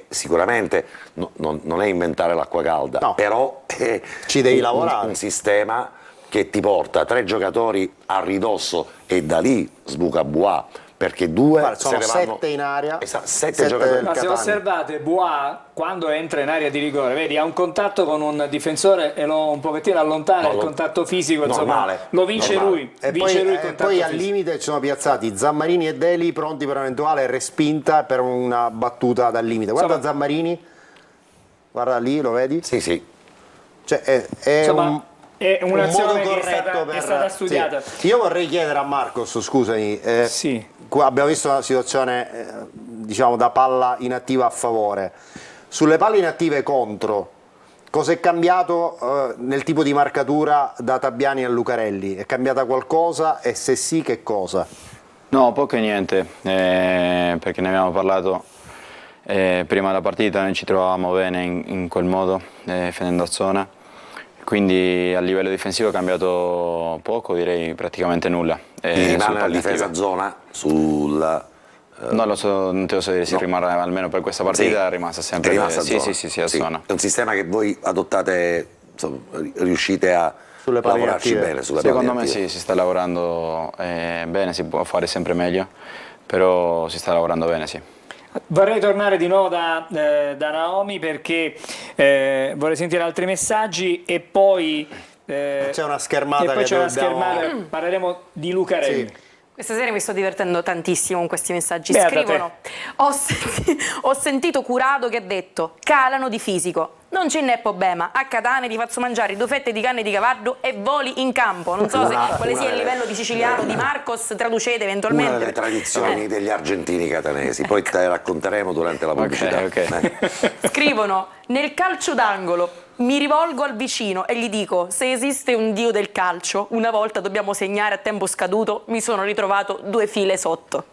sicuramente non è inventare l'acqua calda, però è ci devi lavorare. Un sistema che ti porta 3 giocatori a ridosso e da lì sbuca Bois, perché 2 sono 7 in area, 7 giocatori. Ma se osservate, Bois quando entra in area di rigore, vedi, ha un contatto con un difensore e lo un pochettino allontana, il contatto fisico, insomma, lo vince lui. E poi al limite ci sono piazzati Zammarini e Deli pronti per un'eventuale respinta per una battuta dal limite. Guarda Zammarini, guarda lì, lo vedi? Sì. Cioè è un modo corretto è stata studiata. Sì. Io vorrei chiedere a Marcos, scusami, qua abbiamo visto una situazione diciamo da palla inattiva a favore. Sulle palle inattive contro, cosa è cambiato nel tipo di marcatura da Tabiani a Lucarelli? È cambiata qualcosa e se sì che cosa? No, poco e niente, perché ne abbiamo parlato prima della partita, noi ci trovavamo bene in quel modo, finendo a zona. quindi a livello difensivo è cambiato poco, direi praticamente nulla. Rimane la difesa zona sul... non lo so, non te lo so dire, si rimarrà almeno per questa partita, è rimasta sempre a zona. È un sistema che voi adottate, insomma, riuscite a lavorarci bene sulle secondo me sì, si sta lavorando bene, si può fare sempre meglio, però si sta lavorando bene, sì. Vorrei tornare di nuovo da Naomi perché vorrei sentire altri messaggi e poi c'è una schermata parleremo di Lucarelli. Sì. Questa sera mi sto divertendo tantissimo con questi messaggi. Beata Scrivono: ho sentito Curado che ha detto calano di fisico. Non c'è neppo bema, a Catania ti faccio mangiare 2 fette di carne di cavallo e voli in campo. Non so quale sia il livello di siciliano di Marcos, traducete eventualmente. Una delle tradizioni degli argentini catanesi, poi te le racconteremo durante la pubblicità. Scrivono: nel calcio d'angolo mi rivolgo al vicino e gli dico: se esiste un dio del calcio, una volta dobbiamo segnare a tempo scaduto, mi sono ritrovato 2 file sotto.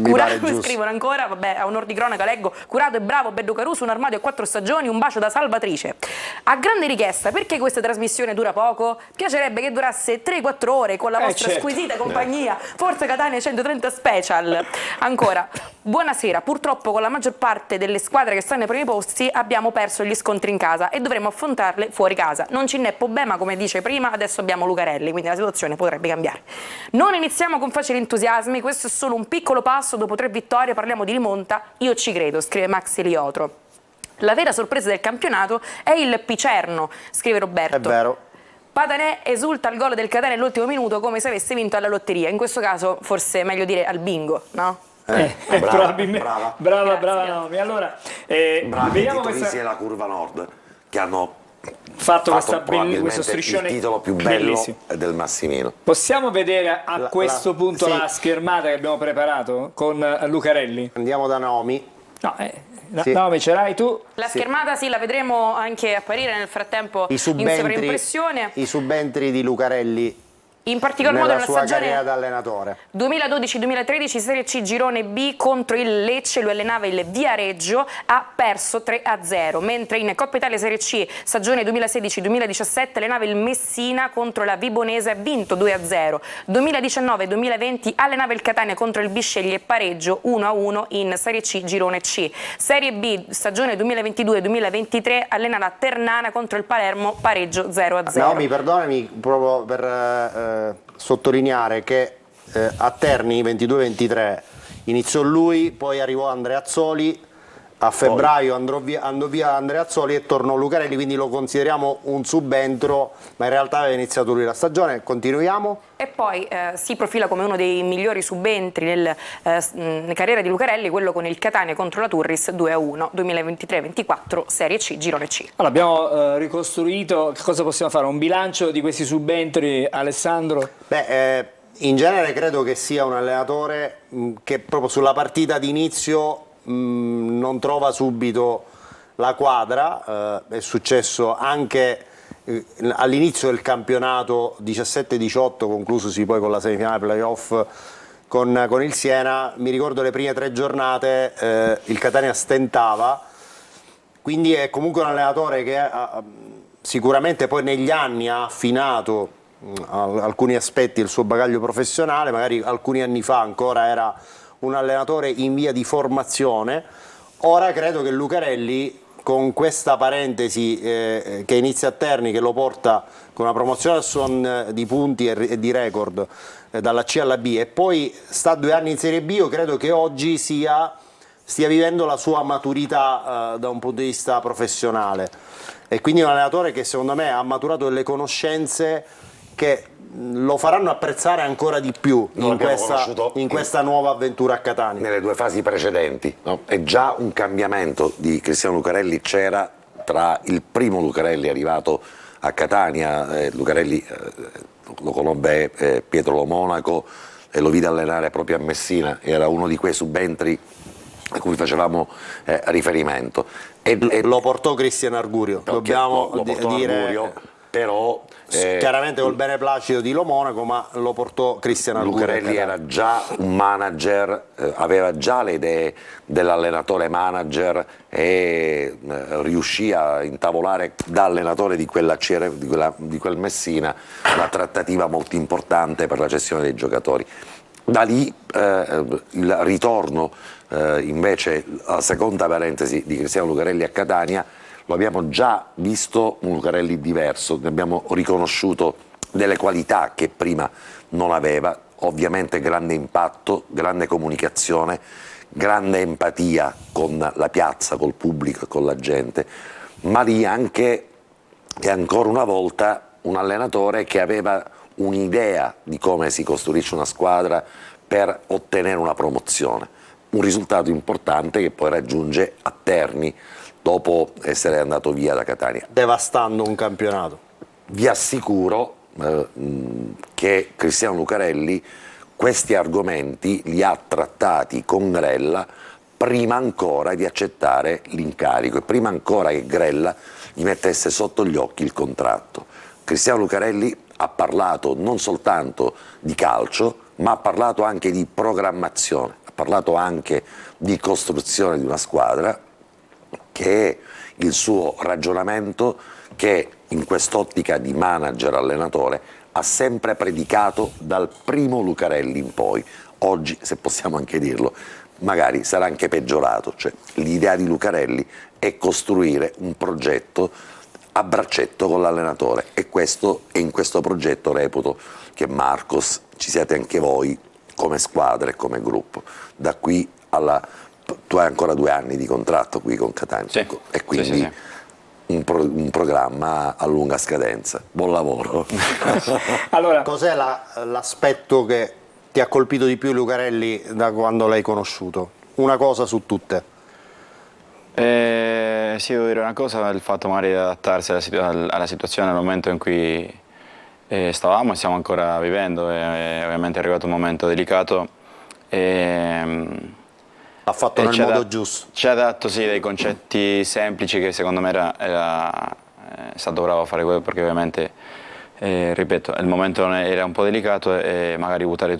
Curado, scrivono ancora, vabbè, a onor di cronaca leggo: Curado è bravo, bello Caruso, un armadio a 4 stagioni, un bacio da Salvatrice. A grande richiesta, perché questa trasmissione dura poco? Piacerebbe che durasse 3-4 ore con la vostra squisita compagnia. Forza Catania 130 Special. Ancora, buonasera, purtroppo con la maggior parte delle squadre che stanno ai primi posti abbiamo perso gli scontri in casa e dovremo affrontarle fuori casa. Non ci neppo Bema, come dice prima, adesso abbiamo Lucarelli, quindi la situazione potrebbe cambiare. Non iniziamo con facili entusiasmi, questo è solo un piccolo passo, dopo 3 vittorie parliamo di rimonta, io ci credo, scrive Max Eliotro. La vera sorpresa del campionato è il Picerno, scrive Roberto. È vero. Patanè esulta al gol del Catania all'ultimo minuto come se avesse vinto alla lotteria, in questo caso forse è meglio dire al bingo, no? Probabilmente. Brava Naomi. Allora, vediamo questa... e la Curva Nord che hanno fatto questo striscione, il titolo più bello del Massimino. Possiamo vedere a questo punto la schermata che abbiamo preparato con Lucarelli? Andiamo da Naomi. Naomi, ce l'hai tu? La schermata sì, la vedremo anche apparire nel frattempo in sovraimpressione. I subentri di Lucarelli. In particolar modo nella sua stagione carriera da allenatore. 2012-2013 Serie C girone B contro il Lecce, lui allenava il Viareggio, ha perso 3-0, mentre in Coppa Italia Serie C stagione 2016-2017 allenava il Messina contro la Vibonese, ha vinto 2-0. 2019-2020 allenava il Catania contro il Bisceglie, pareggio 1-1 in Serie C girone C. Serie B stagione 2022-2023 allena la Ternana contro il Palermo, pareggio 0-0. Naomi, perdonami proprio per sottolineare che a Terni 22-23 iniziò lui, poi arrivò Andreazzoli, a febbraio andò via Andreazzoli e tornò Lucarelli, quindi lo consideriamo un subentro, ma in realtà aveva iniziato lui la stagione. Continuiamo. E poi si profila come uno dei migliori subentri nella carriera di Lucarelli quello con il Catania contro la Turris 2-1 2023-24 Serie C girone C. Allora, abbiamo ricostruito, che cosa possiamo fare? Un bilancio di questi subentri, Alessandro? In genere credo che sia un allenatore che proprio sulla partita d'inizio non trova subito la quadra, è successo anche all'inizio del campionato 17-18, conclusosi poi con la semifinale playoff con il Siena. Mi ricordo le prime 3 giornate il Catania stentava, quindi è comunque un allenatore che sicuramente poi negli anni ha affinato alcuni aspetti del suo bagaglio professionale, magari alcuni anni fa ancora era un allenatore in via di formazione. Ora credo che Lucarelli, con questa parentesi che inizia a Terni, che lo porta con una promozione al suon di punti e di record dalla C alla B, e poi sta 2 anni in Serie B, io credo che oggi stia vivendo la sua maturità da un punto di vista professionale, e quindi è un allenatore che secondo me ha maturato delle conoscenze che lo faranno apprezzare ancora di più in questa nuova avventura a Catania. Nelle 2 fasi precedenti, no? È già un cambiamento di Cristiano Lucarelli c'era tra il primo Lucarelli arrivato a Catania, Lucarelli lo conobbe Pietro Lo Monaco e lo vide allenare proprio a Messina, era uno di quei subentri a cui facevamo riferimento. Lo portò Cristian Argurio, dobbiamo lo portò dire. Argurio, però chiaramente col beneplacito di Lo Monaco, ma lo portò Cristian Argure. Lucarelli era già un manager, aveva già le idee dell'allenatore manager e riuscì a intavolare da allenatore di quel Messina una trattativa molto importante per la cessione dei giocatori. Da lì il ritorno invece alla seconda parentesi di Cristiano Lucarelli a Catania, lo abbiamo già visto un Lucarelli diverso, ne abbiamo riconosciuto delle qualità che prima non aveva, ovviamente grande impatto, grande comunicazione, grande empatia con la piazza, col pubblico e con la gente, ma lì anche e ancora una volta un allenatore che aveva un'idea di come si costruisce una squadra per ottenere una promozione, un risultato importante che poi raggiunge a Terni dopo essere andato via da Catania. Devastando un campionato. Vi assicuro che Cristiano Lucarelli questi argomenti li ha trattati con Grella prima ancora di accettare l'incarico e prima ancora che Grella gli mettesse sotto gli occhi il contratto. Cristiano Lucarelli ha parlato non soltanto di calcio, ma ha parlato anche di programmazione, ha parlato anche di costruzione di una squadra, che è il suo ragionamento che in quest'ottica di manager-allenatore ha sempre predicato dal primo Lucarelli in poi. Oggi, se possiamo anche dirlo, magari sarà anche peggiorato, cioè l'idea di Lucarelli è costruire un progetto a braccetto con l'allenatore e in questo progetto reputo che Marcos ci siate anche voi come squadra e come gruppo. Da qui tu hai ancora 2 anni di contratto qui con Catania, sì, e quindi sì. Un programma a lunga scadenza. Buon lavoro. Allora, cos'è l'aspetto che ti ha colpito di più Lucarelli da quando l'hai conosciuto? Una cosa su tutte. Sì, devo dire una cosa, il fatto magari di adattarsi alla situazione al momento in cui stavamo e stiamo ancora vivendo, ovviamente è arrivato un momento delicato. Ha fatto nel modo giusto. Ci ha dato dei concetti semplici che secondo me era stato bravo a fare quello, perché ovviamente, ripeto, il momento era un po' delicato e magari buttare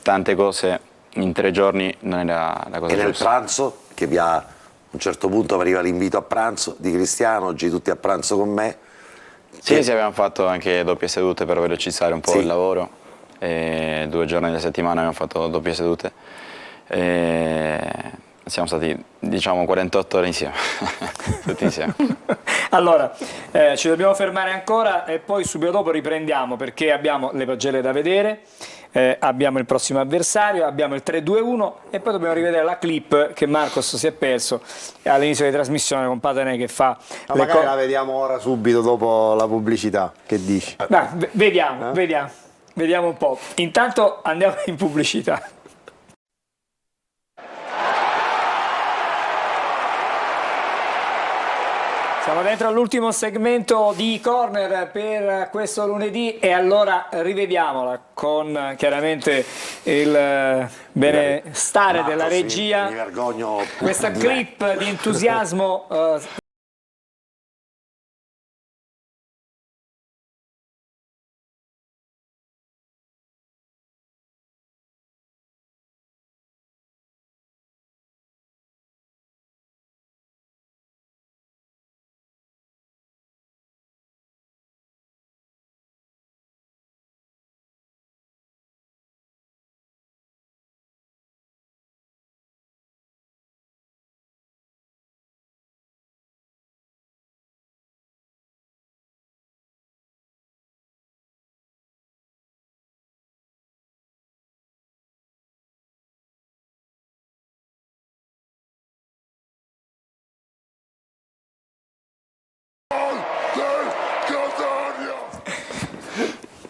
tante cose in 3 giorni non era la cosa giusta. E nel pranzo, che a un certo punto arriva l'invito a pranzo di Cristiano, oggi tutti a pranzo con me. Sì, abbiamo fatto anche doppie sedute per velocizzare un po' il lavoro, 2 giorni alla settimana abbiamo fatto doppie sedute. Siamo stati 48 ore insieme, tutti insieme. Allora, ci dobbiamo fermare ancora e poi subito dopo riprendiamo, perché abbiamo le pagelle da vedere, abbiamo il prossimo avversario, abbiamo il 3-2-1 e poi dobbiamo rivedere la clip che Marcos si è perso all'inizio di trasmissione con Patanè che fa magari la vediamo ora subito dopo la pubblicità, che dici? Vediamo un po'. Intanto andiamo in pubblicità. Siamo dentro all'ultimo segmento di Corner per questo lunedì e allora rivediamola con chiaramente il benestare della regia. Mi vergogno questa clip di entusiasmo.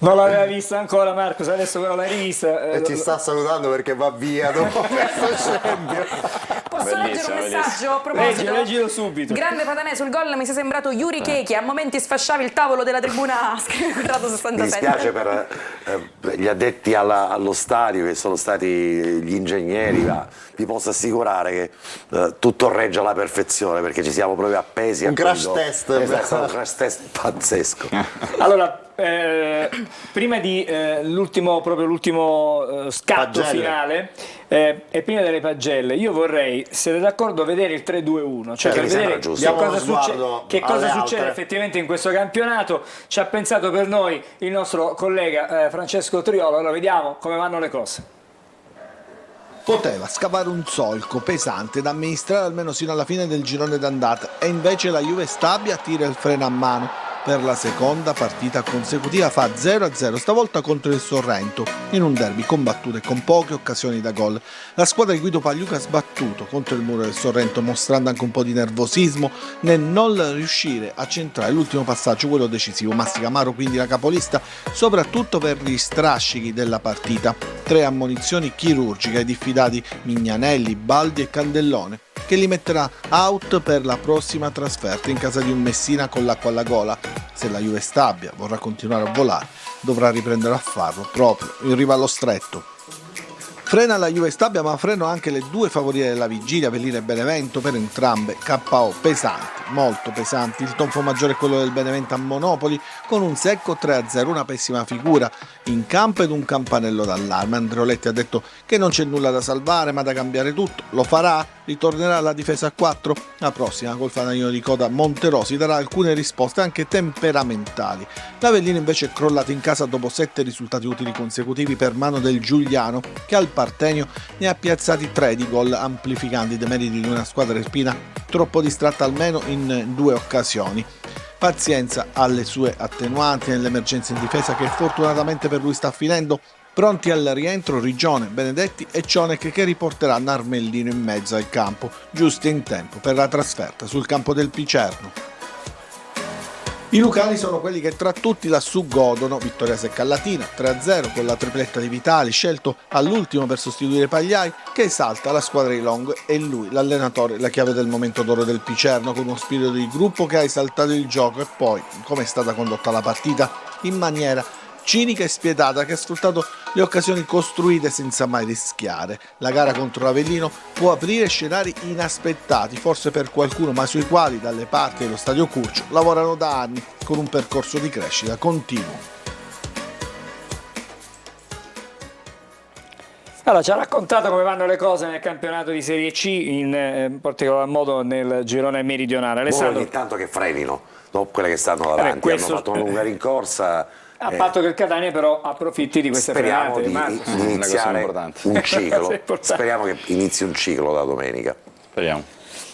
Non l'aveva vista ancora Marcos, adesso però l'hai rivista. E ci sta salutando perché va via dopo questo scempio. Posso leggere un messaggio a proposito? Leggilo subito. Grande Patanè, sul gol mi sei sembrato Yuri Keiki, a momenti sfasciavi il tavolo della tribuna A, scrive Corrado Mi 67. dispiace per gli addetti allo stadio che sono stati gli ingegneri, ma vi posso assicurare che tutto regge alla perfezione perché ci siamo proprio appesi Un a crash quello. test. Esatto, un crash test pazzesco. Allora, prima di l'ultimo scatto Pagelle. finale e prima delle pagelle, io vorrei, siete d'accordo, vedere il 3-2-1, cioè Che per mi sembra vedere giusto. che Diamo cosa, uno sguardo che cosa alle succede altre. effettivamente in questo campionato. Ci ha pensato per noi il nostro collega Francesco Triolo. Allora vediamo come vanno le cose. Poteva scavare un solco pesante da amministrare almeno sino alla fine del girone d'andata e invece la Juve Stabia tira il freno a mano. Per la seconda partita consecutiva fa 0-0, stavolta contro il Sorrento, in un derby combattuto e con poche occasioni da gol. La squadra di Guido Pagliuca ha sbattuto contro il muro del Sorrento, mostrando anche un po' di nervosismo nel non riuscire a centrare l'ultimo passaggio, quello decisivo. Mastica Amaro quindi la capolista, soprattutto per gli strascichi della partita. 3 ammonizioni chirurgiche ai diffidati Mignanelli, Baldi e Candellone, che li metterà out per la prossima trasferta in casa di un Messina con l'acqua alla gola. Se la Juve Stabia vorrà continuare a volare, dovrà riprendere a farlo proprio in riva allo stretto. Frena la Juve Stabia, ma freno anche le 2 favorite della vigilia, Avellino e Benevento, per entrambe KO pesanti, molto pesanti. Il tonfo maggiore è quello del Benevento a Monopoli, con un secco 3-0, una pessima figura in campo ed un campanello d'allarme. Andreoletti ha detto che non c'è nulla da salvare, ma da cambiare tutto. Lo farà? Ritornerà alla difesa a 4? La prossima, col fanalino di coda Monterosi, darà alcune risposte anche temperamentali. L'Avellino invece è crollato in casa dopo 7 risultati utili consecutivi per mano del Giuliano, che al Partenio ne ha piazzati 3 di gol, amplificando i demeriti di una squadra irpina troppo distratta almeno in 2 occasioni. Pazienza alle sue attenuanti nell'emergenza in difesa che fortunatamente per lui sta finendo. Pronti al rientro Rigione, Benedetti e Cionek, che riporteranno Armellino in mezzo al campo, giusti in tempo per la trasferta sul campo del Picerno. I lucani sono quelli che tra tutti lassù godono. Vittoria secca a Latina 3-0 con la tripletta di Vitali, scelto all'ultimo per sostituire Pagliai, che esalta la squadra di Long, e lui, l'allenatore, la chiave del momento d'oro del Picerno, con uno spirito di gruppo che ha esaltato il gioco. E poi come è stata condotta la partita, in maniera cinica e spietata, che ha sfruttato le occasioni costruite senza mai rischiare. La gara contro l'Avellino può aprire scenari inaspettati, forse per qualcuno, ma sui quali dalle parti dello Stadio Curcio lavorano da anni con un percorso di crescita continuo. Allora, ci ha raccontato come vanno le cose nel campionato di Serie C, in particolar modo nel girone meridionale. Alessandro, ogni tanto che frenino, no? Quelle che stanno davanti, questo hanno fatto una lunga rincorsa. a patto che il Catania però approfitti di queste Speriamo frenate. di iniziare un ciclo. Speriamo che inizi un ciclo da domenica. Speriamo.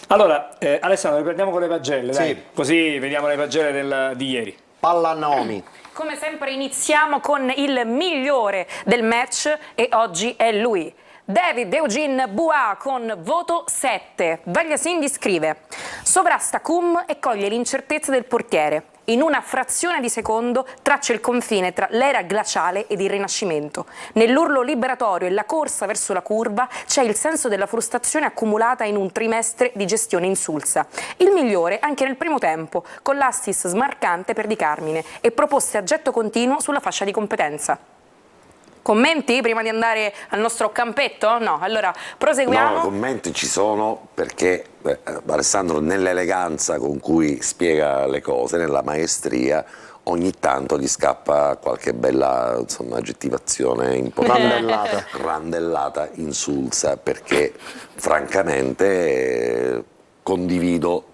Allora, Alessandro, riprendiamo con le pagelle, Sì. dai. Così vediamo le pagelle di ieri. Palla Naomi. Come sempre iniziamo con il migliore del match e oggi è lui. David Eugene Bua con voto 7. Vagliasindi scrive: sovrasta Cum e coglie l'incertezza del portiere. In una frazione di secondo traccia il confine tra l'era glaciale ed il Rinascimento. Nell'urlo liberatorio e la corsa verso la curva c'è il senso della frustrazione accumulata in un trimestre di gestione insulsa. Il migliore anche nel primo tempo, con l'assist smarcante per Di Carmine e proposte a getto continuo sulla fascia di competenza. Commenti prima di andare al nostro campetto? No, allora proseguiamo. No, commenti ci sono perché Alessandro, nell'eleganza con cui spiega le cose, nella maestria, ogni tanto gli scappa qualche bella aggettivazione importante, randellata, insulsa, perché francamente condivido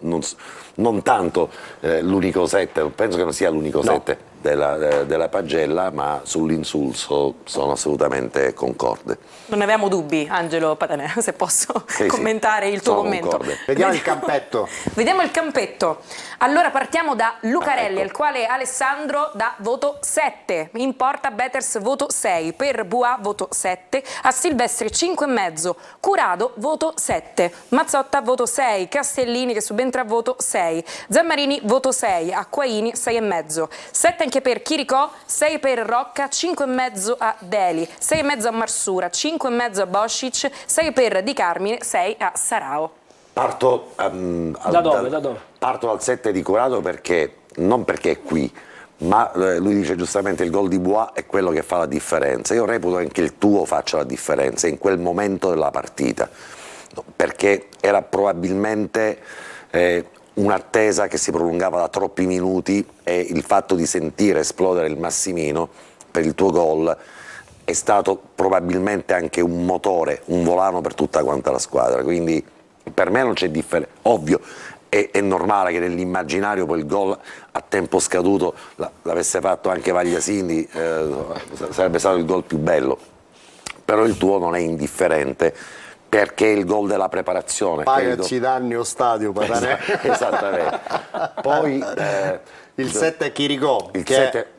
non tanto l'unico 7, penso che non sia l'unico 7 della pagella, ma sull'insulso sono assolutamente concorde. Non avevamo dubbi, Angelo Patanè, se posso commentare il tuo commento. Concorde. Vediamo il campetto. Vediamo il campetto. Allora partiamo da Lucarelli, al quale Alessandro dà voto 7, in porta Betters voto 6, per Bua voto 7, a Silvestri 5,5, Curado voto 7, Mazzotta voto 6, Castellini che subentra voto 6, Zammarini voto 6, Acquaini 6,5, 7 anche anche per Chiricò, 6 per Rocca, 5,5 a Deli, 6,5 a Marsura, 5,5 a Boscic, 6 per Di Carmine, 6 a Sarao. Parto Da dove? Parto dal 7 di Corrado perché, non perché è qui, ma lui dice giustamente il gol di Bois è quello che fa la differenza. Io reputo anche il tuo faccia la differenza in quel momento della partita, perché era probabilmente un'attesa che si prolungava da troppi minuti e il fatto di sentire esplodere il Massimino per il tuo gol è stato probabilmente anche un motore, un volano per tutta quanta la squadra, quindi per me non c'è differenza. Ovvio, è normale che nell'immaginario poi il gol a tempo scaduto l'avesse fatto anche Vagliasini, sarebbe stato il gol più bello, però il tuo non è indifferente perché è il gol della preparazione. Pagaci danni o stadio, Patanè. Esattamente. Poi il 7 è Chiricò, il che 7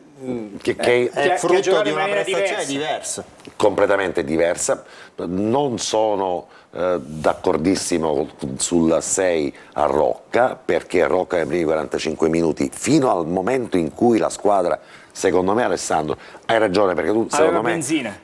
che è frutto giocato di in una maniera prestazione diversa. completamente diversa. Non sono d'accordissimo sul 6 a Rocca, perché Rocca nei primi 45 minuti, fino al momento in cui la squadra, secondo me, Alessandro, hai ragione, perché tu secondo me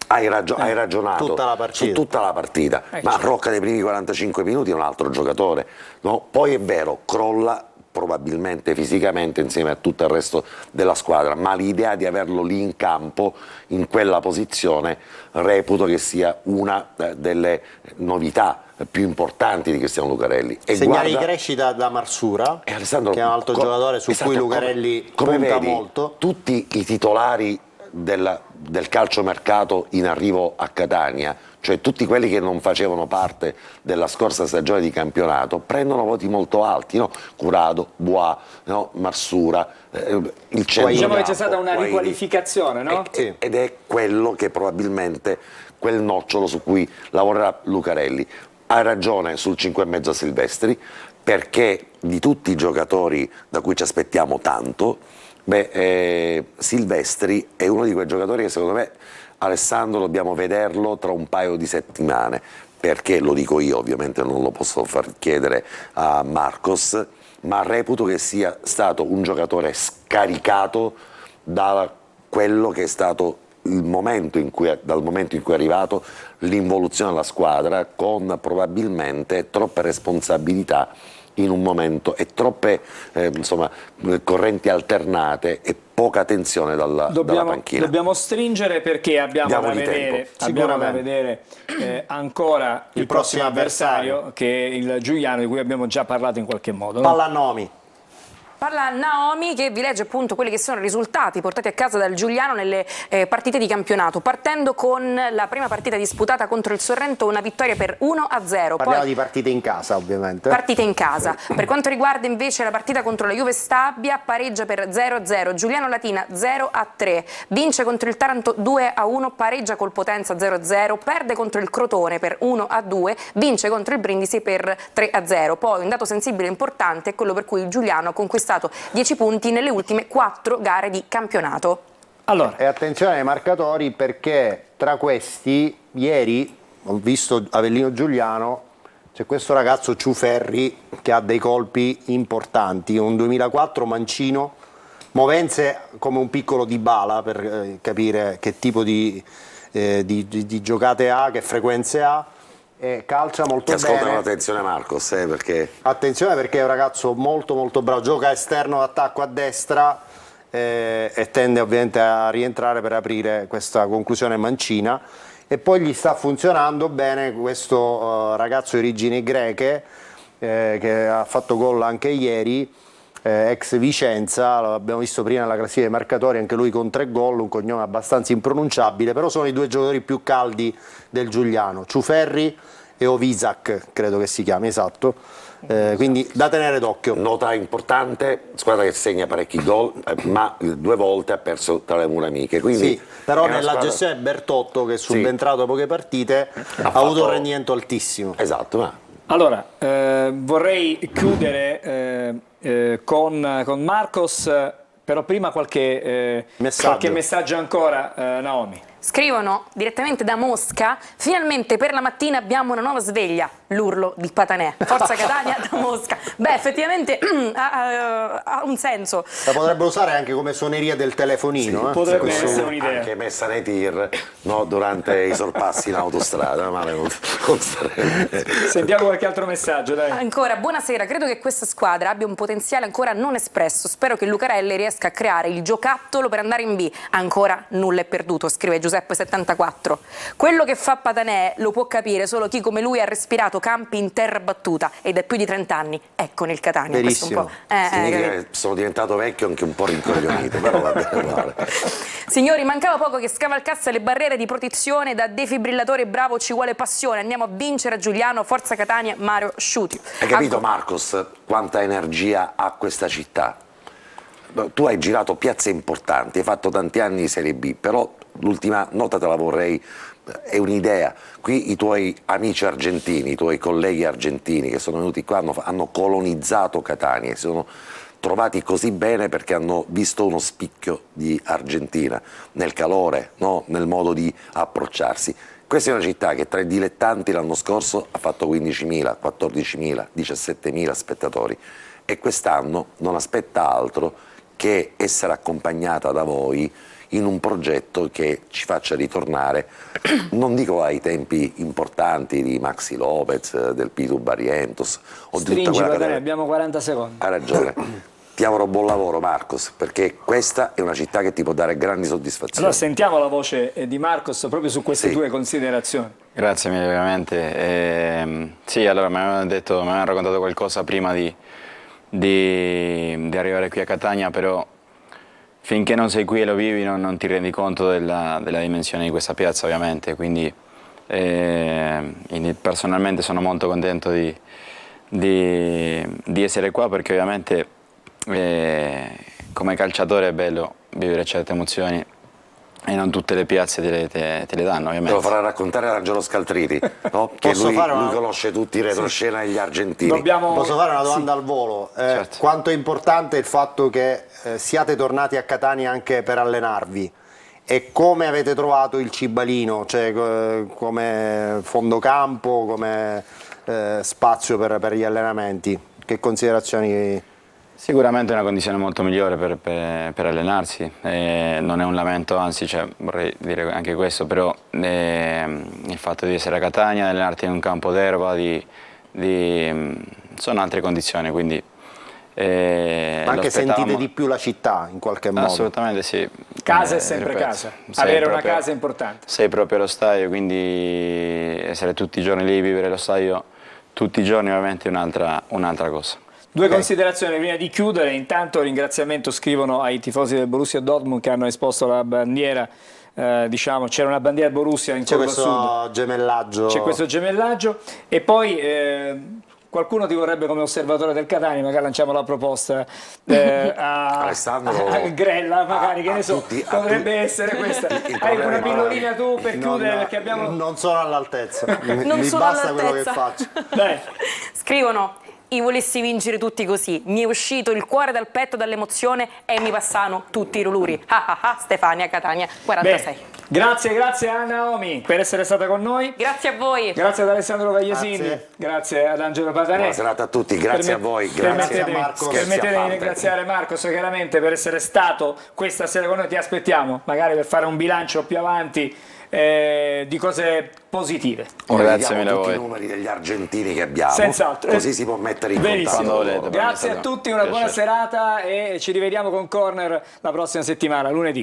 hai ragionato tutta la partita. su tutta la partita, ma Rocca nei primi 45 minuti è un altro giocatore, no? Poi è vero, crolla probabilmente fisicamente insieme a tutto il resto della squadra, ma l'idea di averlo lì in campo, in quella posizione, reputo che sia una delle novità più importanti di Cristiano Lucarelli. E segnali di crescita da Marsura, Alessandro, che è un altro giocatore su cui Lucarelli punta molto. Tutti i titolari del calciomercato in arrivo a Catania, cioè tutti quelli che non facevano parte della scorsa stagione di campionato, prendono voti molto alti, no? Curado, Bois, no? Marsura, il centro. Diciamo che c'è stata una riqualificazione, no? Ed è quello che probabilmente, quel nocciolo su cui lavorerà Lucarelli. Hai ragione sul 5,5 a Silvestri, perché di tutti i giocatori da cui ci aspettiamo tanto, Silvestri è uno di quei giocatori che secondo me, Alessandro, dobbiamo vederlo tra un paio di settimane, perché lo dico io, ovviamente non lo posso far chiedere a Marcos, ma reputo che sia stato un giocatore scaricato da quello che è stato dal momento in cui è arrivato l'involuzione della squadra, con probabilmente troppe responsabilità in un momento e troppe correnti alternate e poca attenzione dalla panchina. Dobbiamo stringere, perché abbiamo da vedere ancora il prossimo avversario, che è il Giuliano, di cui abbiamo già parlato in qualche modo. Palla a Nomi. Parla Naomi, che vi legge appunto quelli che sono i risultati portati a casa dal Giuliano nelle partite di campionato, partendo con la prima partita disputata contro il Sorrento, una vittoria per 1-0. Parliamo di partite in casa, ovviamente. Partite in casa. Per quanto riguarda invece la partita contro la Juve Stabia, pareggia per 0-0, Giuliano Latina 0-3, vince contro il Taranto 2-1, pareggia col Potenza 0-0, perde contro il Crotone per 1-2, vince contro il Brindisi per 3-0. Poi un dato sensibile e importante è quello per cui il Giuliano ha conquistato 10 punti nelle ultime 4 gare di campionato. Allora. E attenzione ai marcatori, perché tra questi ieri ho visto Avellino Giuliano, c'è questo ragazzo Ciuferri che ha dei colpi importanti, un 2004 mancino, movenze come un piccolo Dybala, per capire che tipo di giocate ha, che frequenze ha. Calcia molto bene. Ascoltano, attenzione Marcos, perché attenzione, perché è un ragazzo molto molto bravo, gioca esterno d'attacco a destra e tende ovviamente a rientrare per aprire questa conclusione mancina, e poi gli sta funzionando bene questo ragazzo di origini greche che ha fatto gol anche ieri, ex Vicenza, l'abbiamo visto prima nella classifica dei marcatori, anche lui con 3 gol, un cognome abbastanza impronunciabile, però sono i due giocatori più caldi del Giuliano, Ciuferri e Ovisak, credo che si chiami, esatto, quindi da tenere d'occhio. Nota importante, squadra che segna parecchi gol, ma 2 volte ha perso tra le mura amiche, quindi sì, però nella gestione Bertotto, che è subentrato poche partite, ha avuto un rendimento altissimo. Esatto. Allora, vorrei chiudere con Marcos, però prima qualche messaggio ancora, Naomi. Scrivono direttamente da Mosca: finalmente per la mattina abbiamo una nuova sveglia, l'urlo di Patanè. Forza Catania da Mosca. Beh, Beh, effettivamente ha un senso. La potrebbero usare anche come suoneria del telefonino. Potrebbe Questo- essere un'idea. Anche messa nei tir, no, durante i sorpassi in autostrada, ma non starebbe. Sentiamo qualche altro messaggio, dai. Ancora, buonasera, credo che questa squadra abbia un potenziale ancora non espresso, spero che Lucarelli riesca a creare il giocattolo per andare in B, ancora nulla è perduto, scrive Giuseppe74. Quello che fa Patanè lo può capire solo chi come lui ha respirato campi in terra battuta ed è più di 30 anni, ecco nel Catania. Questo un po', Significa che sono diventato vecchio anche un po' rincoglionito, però va bene uguale. Signori, mancava poco che scavalcasse le barriere di protezione, da defibrillatore bravo ci vuole passione, andiamo a vincere a Giuliano, forza Catania, Mario Sciuti. Hai capito, Marcos, quanta energia ha questa città? Tu hai girato piazze importanti, hai fatto tanti anni di Serie B, però l'ultima nota te la vorrei, è un'idea. Qui i tuoi amici argentini, i tuoi colleghi argentini che sono venuti qua hanno colonizzato Catania, si sono trovati così bene perché hanno visto uno spicchio di Argentina nel calore, no? Nel modo di approcciarsi. Questa è una città che tra i dilettanti l'anno scorso ha fatto 15.000, 14.000, 17.000 spettatori e quest'anno non aspetta altro che essere accompagnata da voi in un progetto che ci faccia ritornare, non dico ai tempi importanti di Maxi Lopez, del Pitu Barrientos o di tutta Stringi, quella va bene, catena. abbiamo 40 secondi. Hai ragione. Ti auguro buon lavoro, Marcos, perché questa è una città che ti può dare grandi soddisfazioni. Allora sentiamo la voce di Marcos proprio su queste Sì. tue considerazioni. Grazie mille, veramente. Sì, allora mi avevano raccontato qualcosa prima di arrivare qui a Catania, però finché non sei qui e lo vivi non ti rendi conto della dimensione di questa piazza, ovviamente. Quindi personalmente sono molto contento di essere qua, perché ovviamente come calciatore è bello vivere certe emozioni e non tutte le piazze te le danno, Te ovviamente. lo farà raccontare Angelo Scaltriti, no? Che Posso lui fare una- conosce tutti i retroscena degli argentini. Posso fare una domanda al volo? Certo. Quanto è importante il fatto che siate tornati a Catania anche per allenarvi? E come avete trovato il Cibalino? Cioè, come fondocampo, come spazio per gli allenamenti? Che considerazioni? Sicuramente è una condizione molto migliore per allenarsi, non è un lamento, anzi vorrei dire anche questo, però il fatto di essere a Catania, di allenarti in un campo d'erba, sono altre condizioni, quindi Ma anche sentite di più la città in qualche modo? Assolutamente sì. Casa è sempre Ripeto, casa, sei avere una proprio- casa è importante. Sei proprio allo stadio, quindi essere tutti i giorni lì, vivere lo stadio tutti i giorni ovviamente è un'altra cosa. Due considerazioni prima di chiudere. Intanto ringraziamento scrivono ai tifosi del Borussia Dortmund che hanno esposto la bandiera, diciamo c'era una bandiera Borussia in C'è curva questo sud. gemellaggio. C'è questo gemellaggio e poi qualcuno ti vorrebbe come osservatore del Catania, magari lanciamo la proposta Alessandro, a Grella, magari che a ne so, tutti- a potrebbe tutti- essere questa. il Hai problema una è pillolina tu per chiudere perché abbiamo... Non sono all'altezza, Non mi sono basta quello che all'altezza. faccio. Dai. Scrivono: "I volessi vincere tutti così, mi è uscito il cuore dal petto dall'emozione e mi passano tutti i ruluri". Stefania, Catania, 46. Beh, grazie a Naomi per essere stata con noi. Grazie a voi. Grazie ad Alessandro Vagliasini, grazie ad Angelo Patanè. Buona serata a tutti, grazie a voi, grazie a Marcos. Permettetemi di ringraziare Marcos chiaramente per essere stato questa sera con noi, ti aspettiamo magari per fare un bilancio più avanti di cose positive. Ora Grazie vediamo mille a tutti voi. i numeri degli argentini che abbiamo, Senz'altro. così si può mettere in Benissimo. contatto. Quando volete, Grazie a Piacere. tutti, una buona serata e ci rivediamo con Corner la prossima settimana, lunedì.